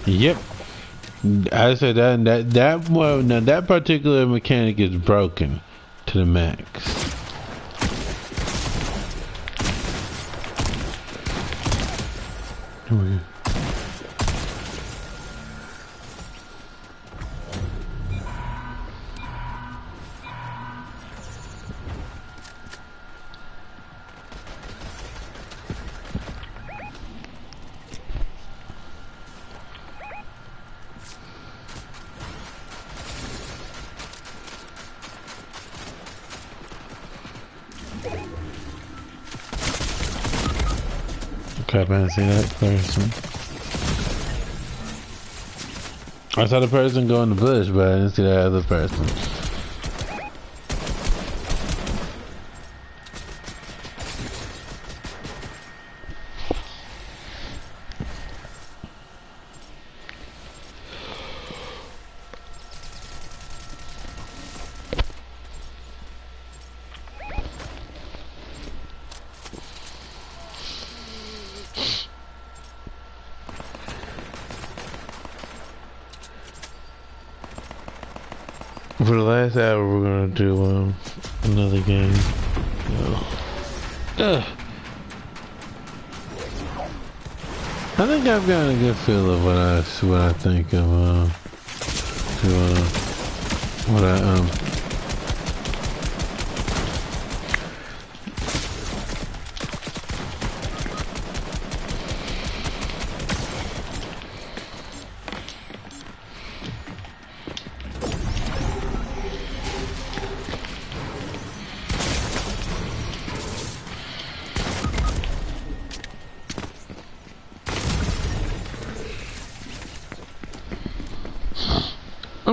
Yep. I said that well, now that particular mechanic is broken to the max. Here we go. Crap, I didn't see that person. I saw the person go in the bush, but I didn't see that other person. For the last hour, we're gonna do another game. I think I've got a good feel of what I think of what I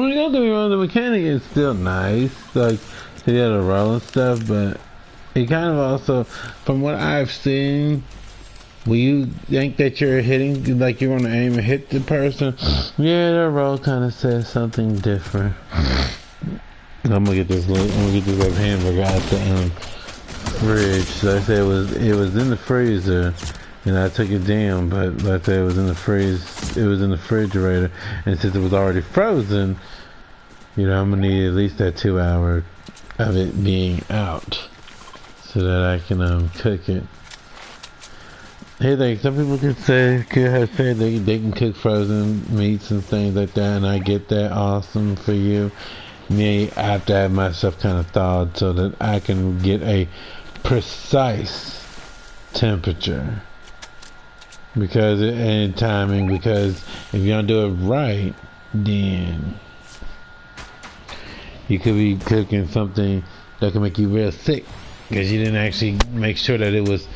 mean, don't get me wrong, the mechanic is still nice. Like, he had a roll and stuff, but it kind of also, from what I've seen, when you think that you're hitting, like you're going to aim and hit the person, yeah, their roll kind of says something different. I'm gonna get this little hamburger out the fridge. So I said it was in the freezer, and I took it down. But like I said, it was in the it was in the refrigerator, and since it was already frozen, you know, I'm gonna need at least that 2 hour of it being out, so that I can cook it. Hey, like some people could have said they can cook frozen meats and things like that, and I get that. Awesome for you. Me, I have to have my stuff kind of thawed so that I can get a precise temperature and timing, because if you don't do it right, then you could be cooking something that can make you real sick because you didn't actually make sure that it was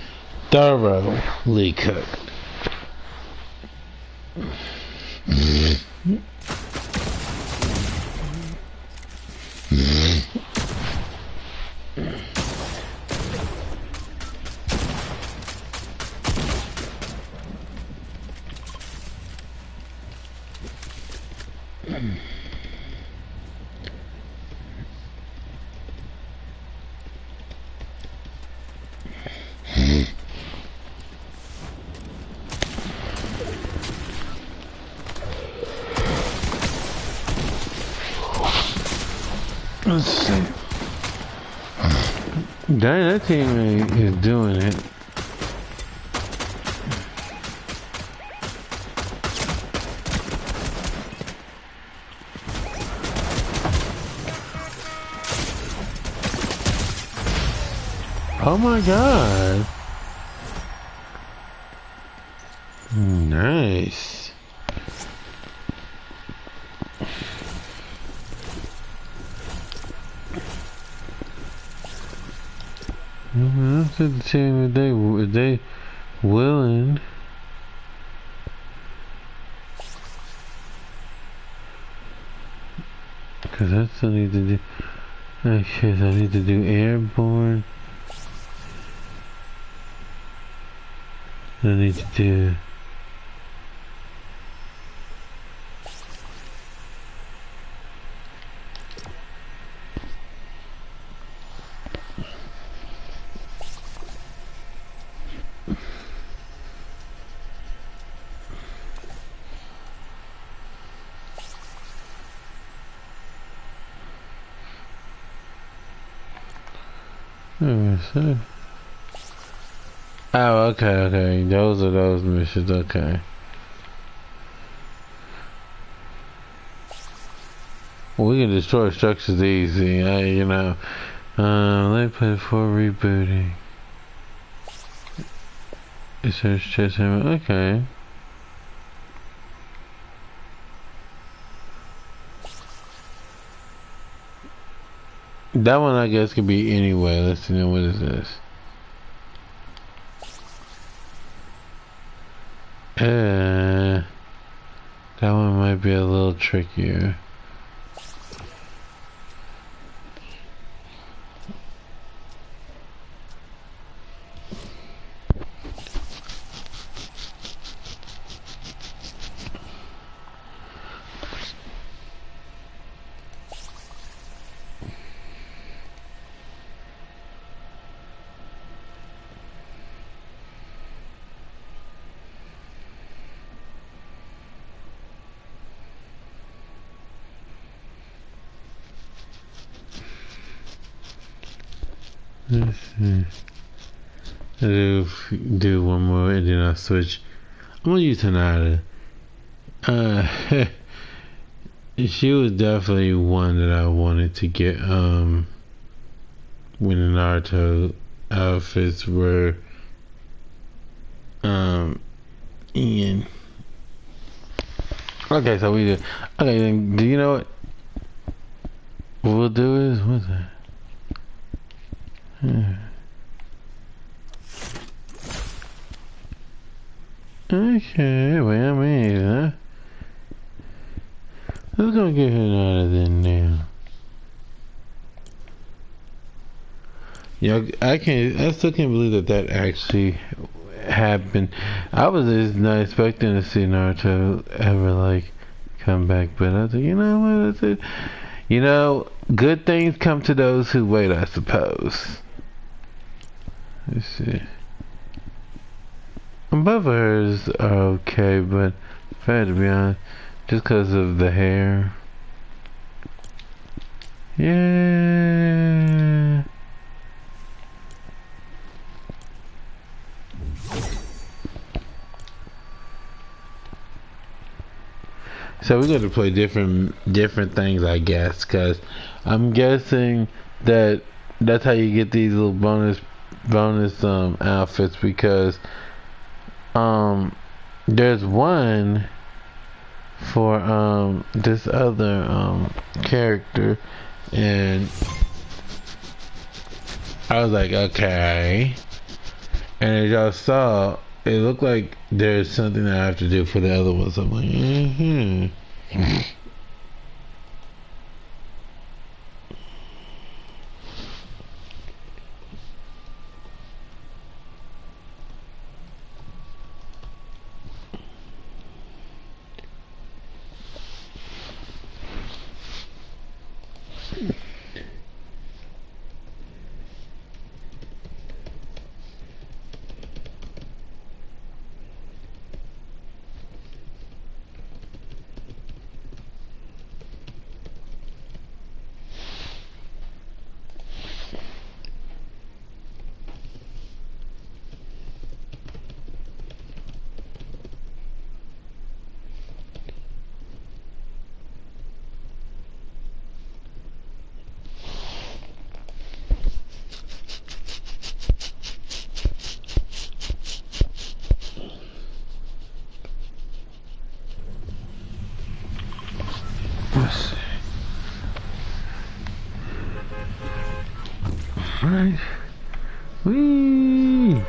thoroughly cooked. Let's see. Dang, that team is doing it. Oh my god. Nice. I said the team if they willing. Cause I still need to do. Oh shit! I need to do airborne. I need to do. Oh, okay. Those are those missions, okay. Well, we can destroy structures easy, you know. Let me put it for rebooting. Search chest hammer, okay. That one I guess could be anyway. Let's see, what is this? That one might be a little trickier. Let's see. Do one more and then I'll switch. I'm gonna use Tanada. She was definitely one that I wanted to get when the Naruto outfits were in. Okay, so we did. Okay, then do you know what we'll do is what's that? Okay, well, I mean, Let's go get her out of there now. Yeah, I still can't believe that actually happened. I was just not expecting to see Naruto ever, like, come back, but I was like, you know what, I said, you know, good things come to those who wait, I suppose. Let's see. Both of hers are okay, but if I had to be honest, just because of the hair. Yeah. So we got to play different things, I guess, because I'm guessing that that's how you get these little bonus outfits, because there's one for this other character, and I was like, okay. And as y'all saw, it looked like there's something that I have to do for the other one. So I'm like, let's see. Right. Whee!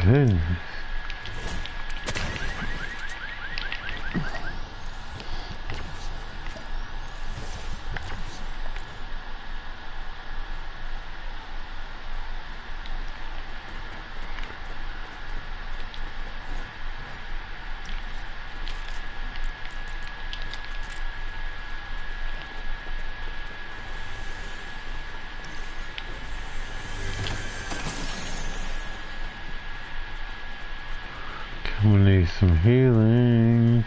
Goodness. We need some healing.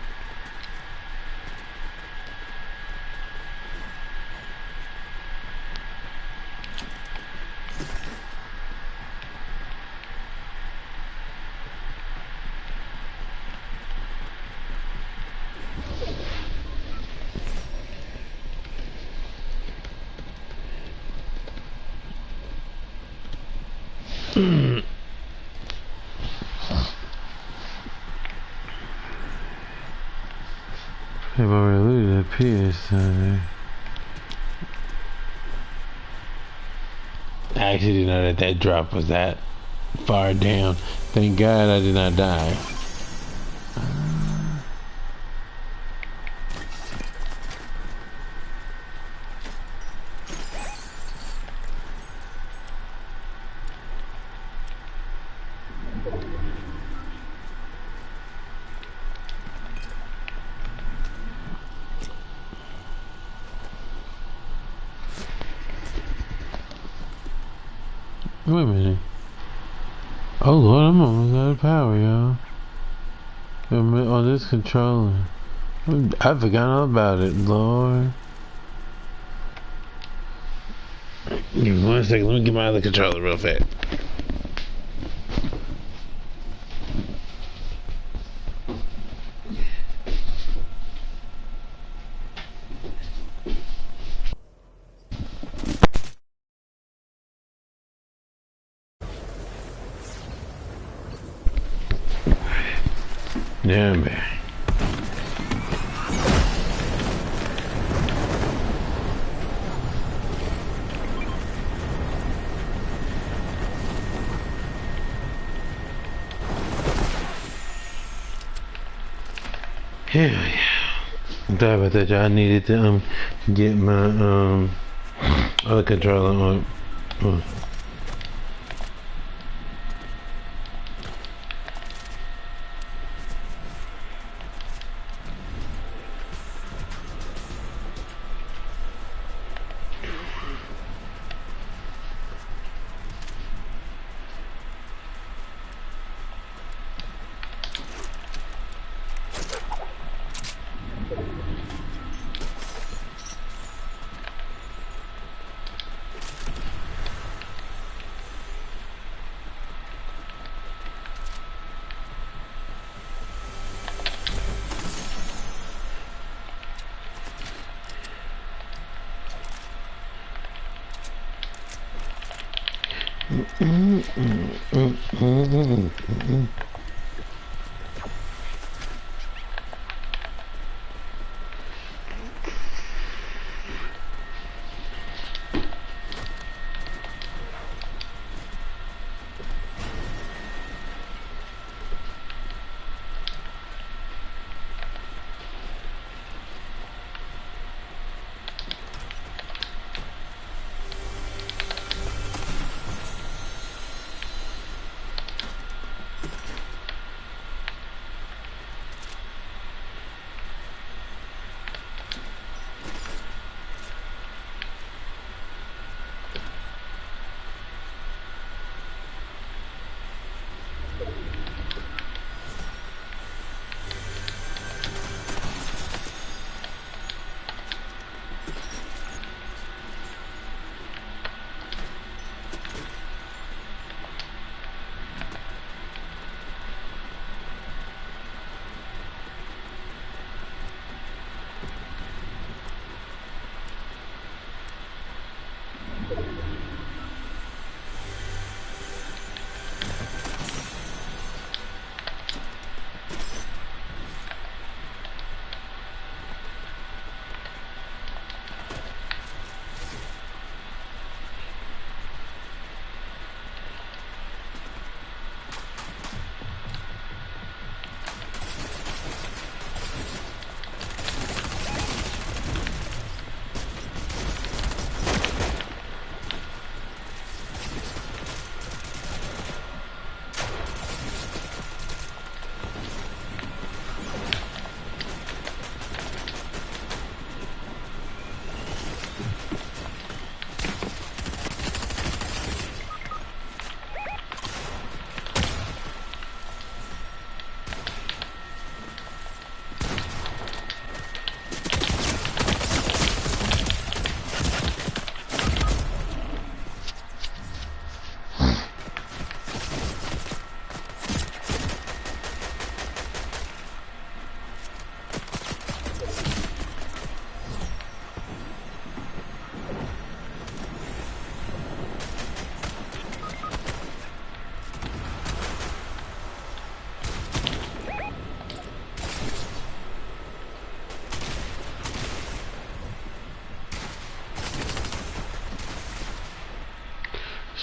I've already looted that PS. I actually didn't know that that drop was that far down. Thank God I did not die. Wait a minute. Oh Lord, I'm almost out of power, y'all. On this controller. I forgot all about it, Lord. Give me 1 second, let me get my other controller real fast. Yeah, man. Hell yeah. I'm sorry about that, y'all. I needed to get my other controller on.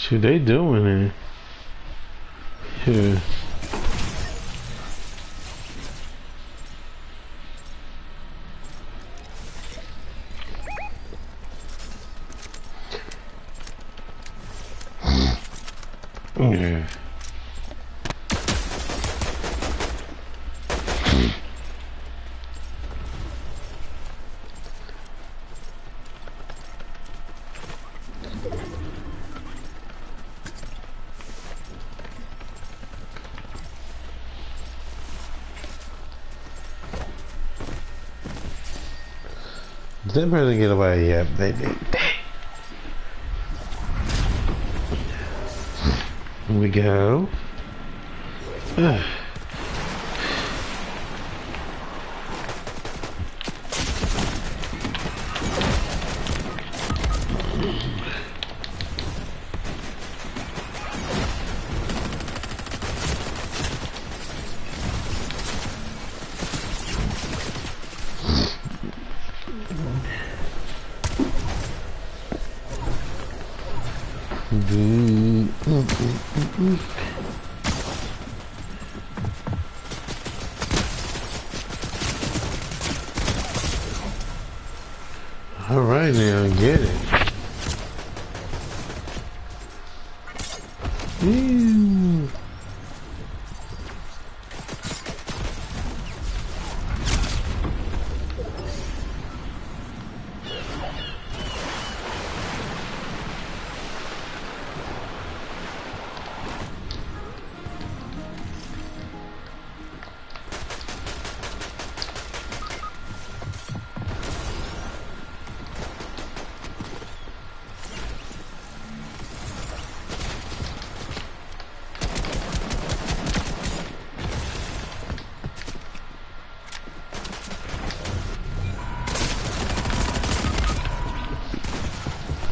Shoot, they doing it. Yeah. Yeah. Did that person get away? Yep, they did. Here we go. All right, now get it. Ew.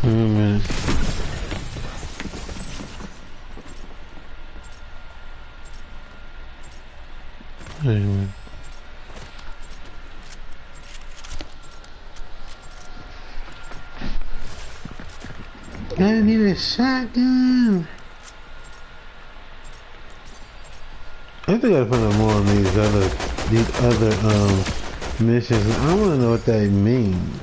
Wait a minute. Wait a minute. I need a shotgun. I think I gotta find out more on these other missions. I wanna know what they mean.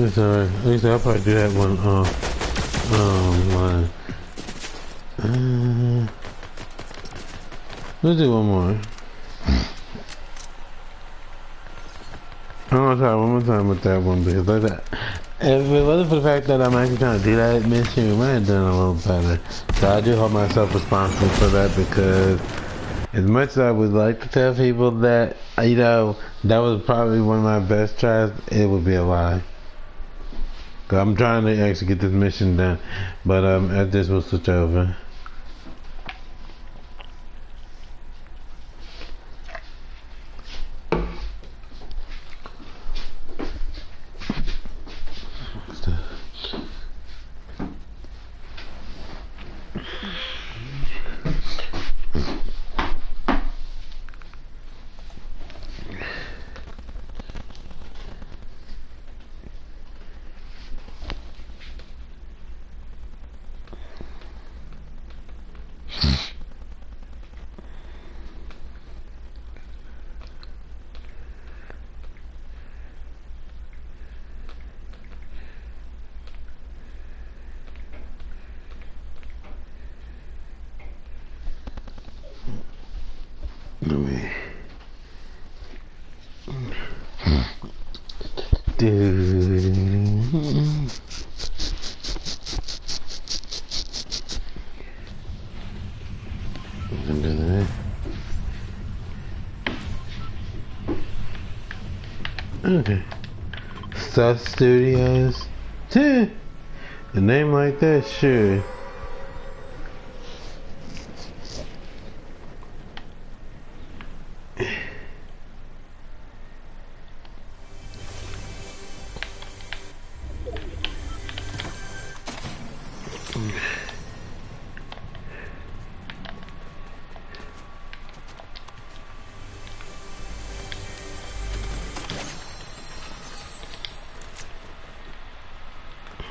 It's alright. At least I'll probably do that one line. Let's do one more. I'm gonna try one more time with that one because like that. If it wasn't for the fact that I'm actually trying to do that mission, we might have done a little better. So I do hold myself responsible for that because as much as I would like to tell people that, you know, that was probably one of my best tries, it would be a lie. Cause I'm trying to actually get this mission done, but at this we'll switch over. Okay. Stuff Studios. A name like that, sure.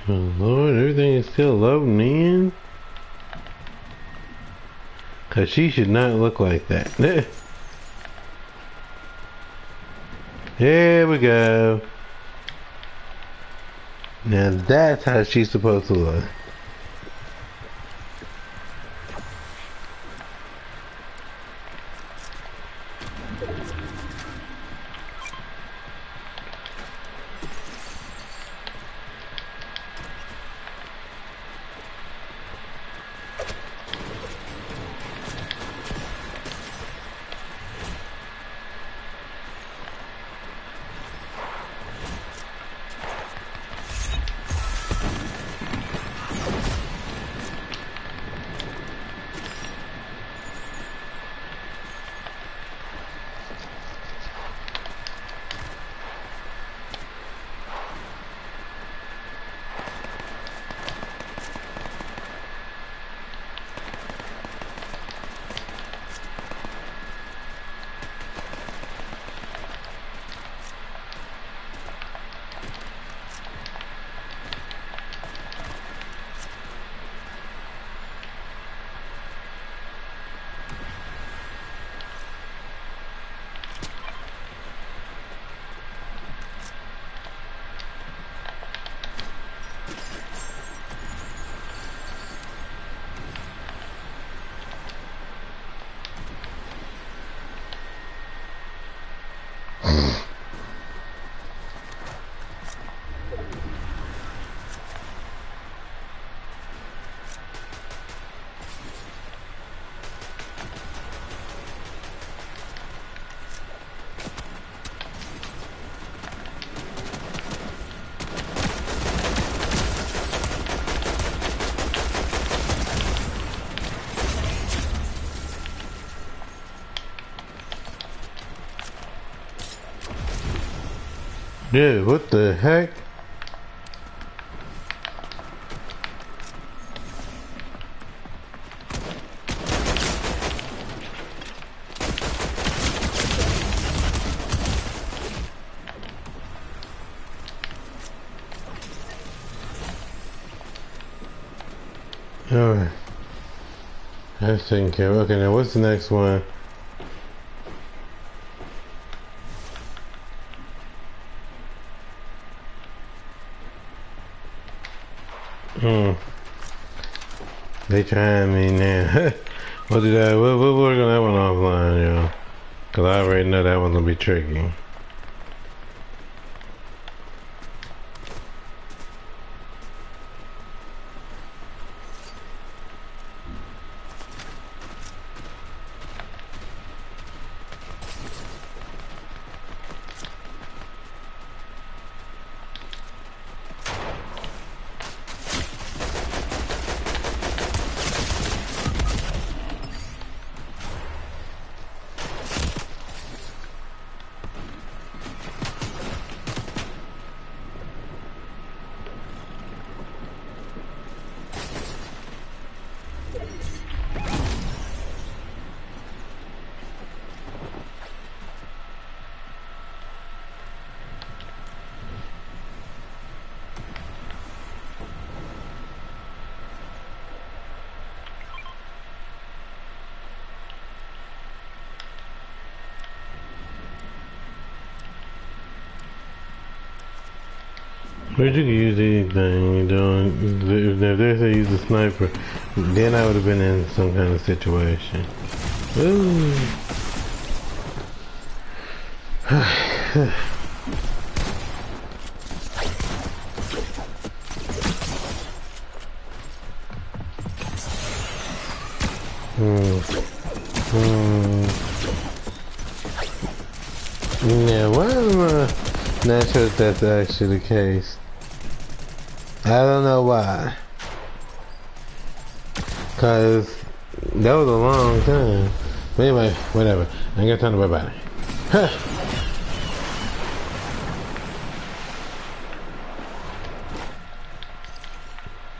Oh Lord, everything is still loading in? Cause she should not look like that. Here we go. Now that's how she's supposed to look. Dude, what the heck? Alright. That's taken care of. Okay, now what's the next one? They trying me now. We'll do that. We'll work on that one offline, y'all. Cause I already know that one's gonna be tricky. But you can use anything, you know. If they say use a sniper, then I would have been in some kind of situation. Ooh. Yeah, why am I not sure if that's actually the case? I don't know why. Cause that was a long time. But anyway, whatever. I ain't got time to worry about it. Huh.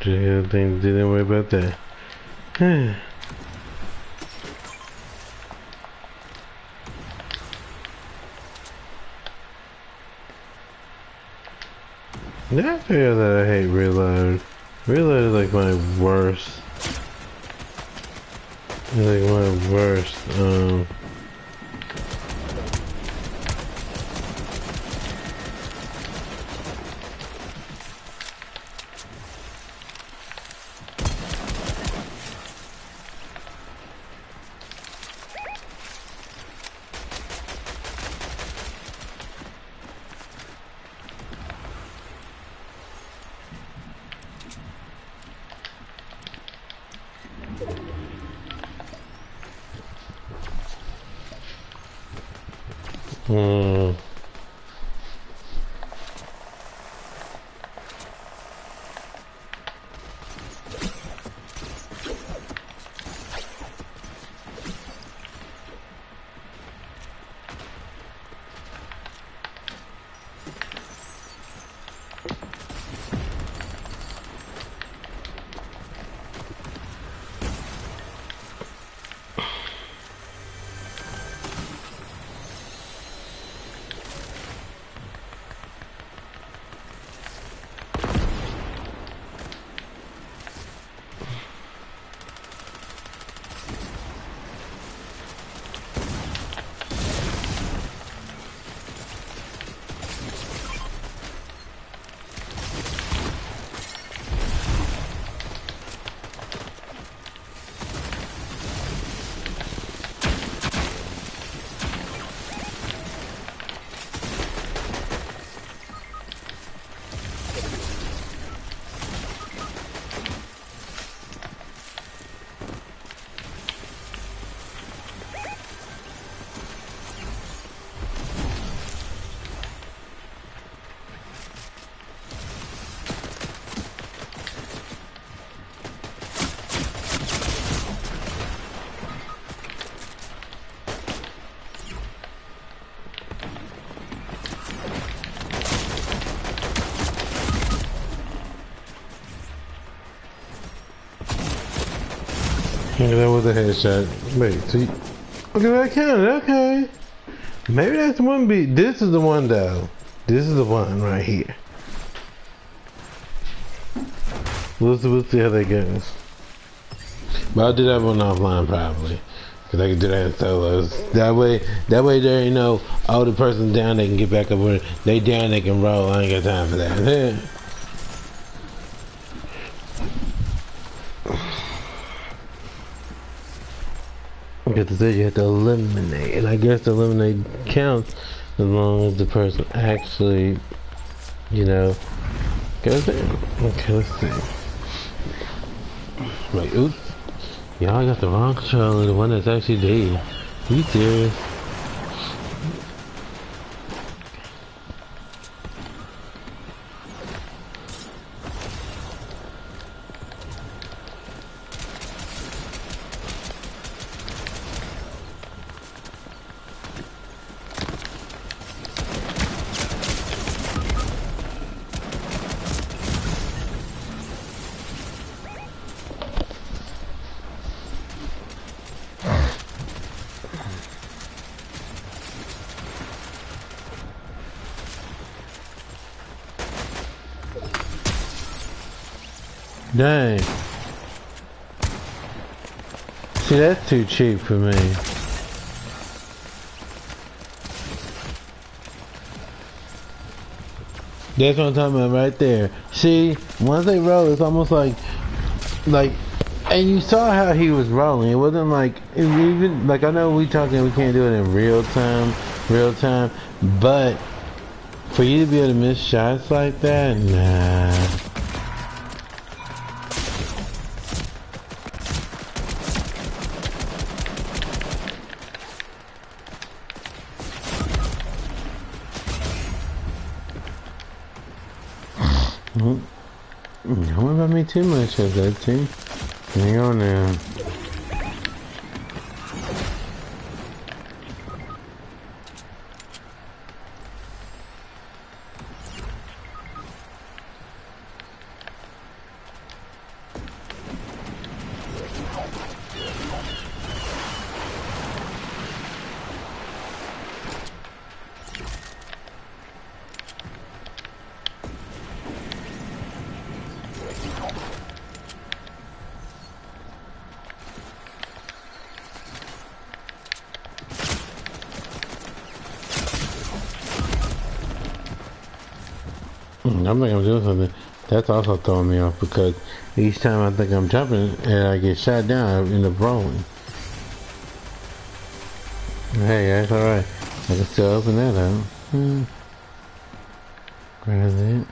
Didn't worry about that. Huh. I feel that I hate reload. Reload is like my worst. It's like my worst. Yeah, that was a headshot. Wait, see? Okay, that counted, okay. Maybe that's the one beat. This is the one though. This is the one right here. We'll see how that goes. But I'll do that one offline probably. Cause I can do that in solos. That way there ain't no, oh, the person's down, they can get back up with it. They down, they can roll. I ain't got time for that. Because it says you have to eliminate, and I guess the eliminate counts as long as the person actually, you know, goes in. Okay, let's see. Wait, oops. Y'all got the wrong controller, the one that's actually dead. You serious? Dang. See, that's too cheap for me. That's what I'm talking about right there. See, once they roll, it's almost like, and you saw how he was rolling. It wasn't like, even, like I know we talking, we can't do it in real time, but for you to be able to miss shots like that, nah. Don't worry about me too much of that team. Hang on now. I'm like I'm doing something. That's also throwing me off because each time I think I'm jumping and I get shot down, I end up rolling. Hey, that's alright. I can still open that up. Grab that.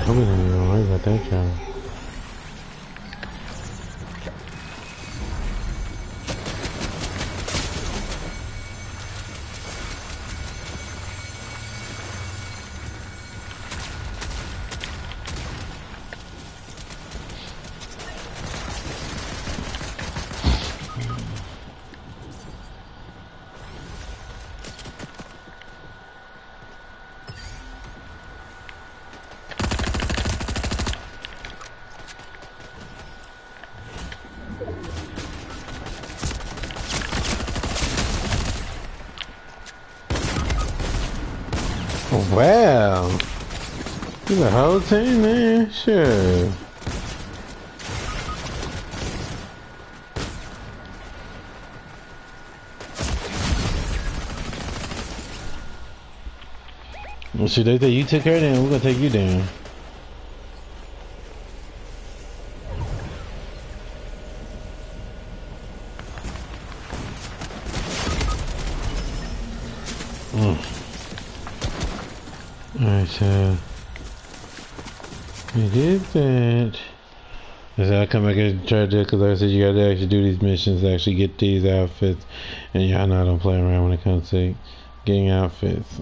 I wasn't even worried about that job. Oh, wow. You the whole team, man? Sure. Well, should they say you took her down? We're gonna take you down. Alright, so we did that. So I come back and try to do it because like I said you gotta actually do these missions to actually get these outfits. And y'all know I don't play around when it comes to getting outfits.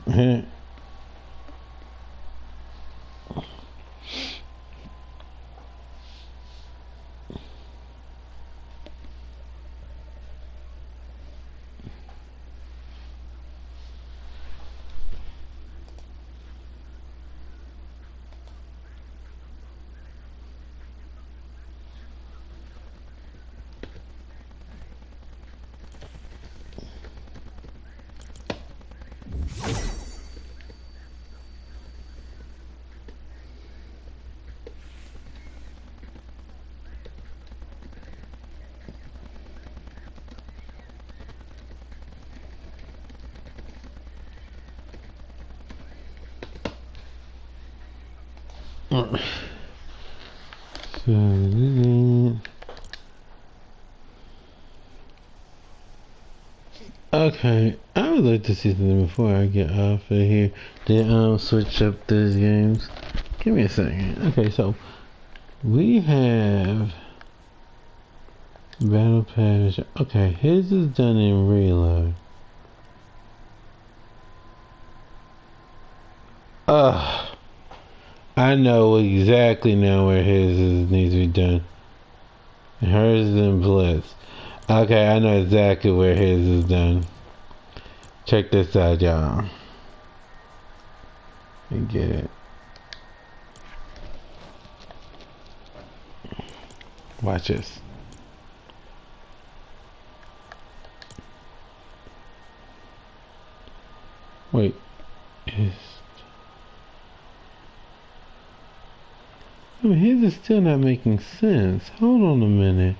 Okay, I would like to see something before I get off of here. Then switch up these games. Give me a second. Okay, so we have Battle Pass. Okay, his is done in reload. I know exactly now where his needs to be done. Hers is in Blitz. Okay, I know exactly where his is done. Check this out, y'all. Let me get it. Watch this. Wait. I mean, his is still not making sense. Hold on a minute.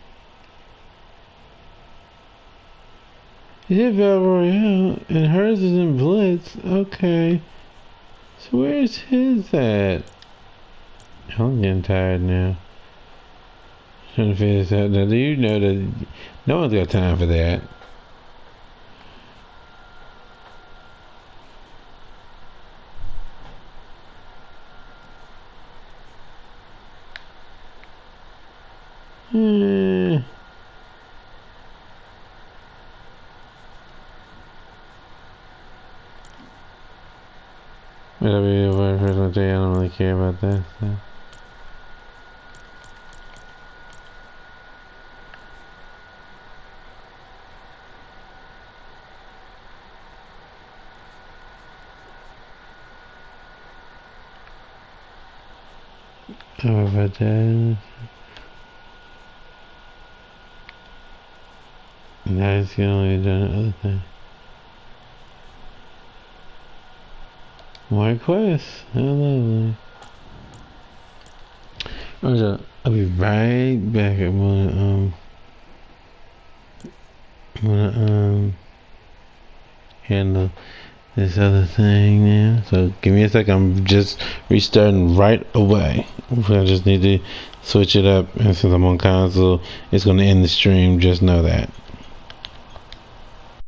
He did Battle Royale, and hers is in Blitz. Okay. So where's his at? I'm getting tired now. Trying to figure this out. Now, do you know that no one's got time for that? It'll be my personal day. I don't really care about that stuff. How about that? Now it's only done the other thing. More quests. How lovely. I'll be right back. I'm gonna handle this other thing now. So give me a second. I'm just restarting right away. I just need to switch it up, and since I'm on console, it's gonna end the stream. Just know that.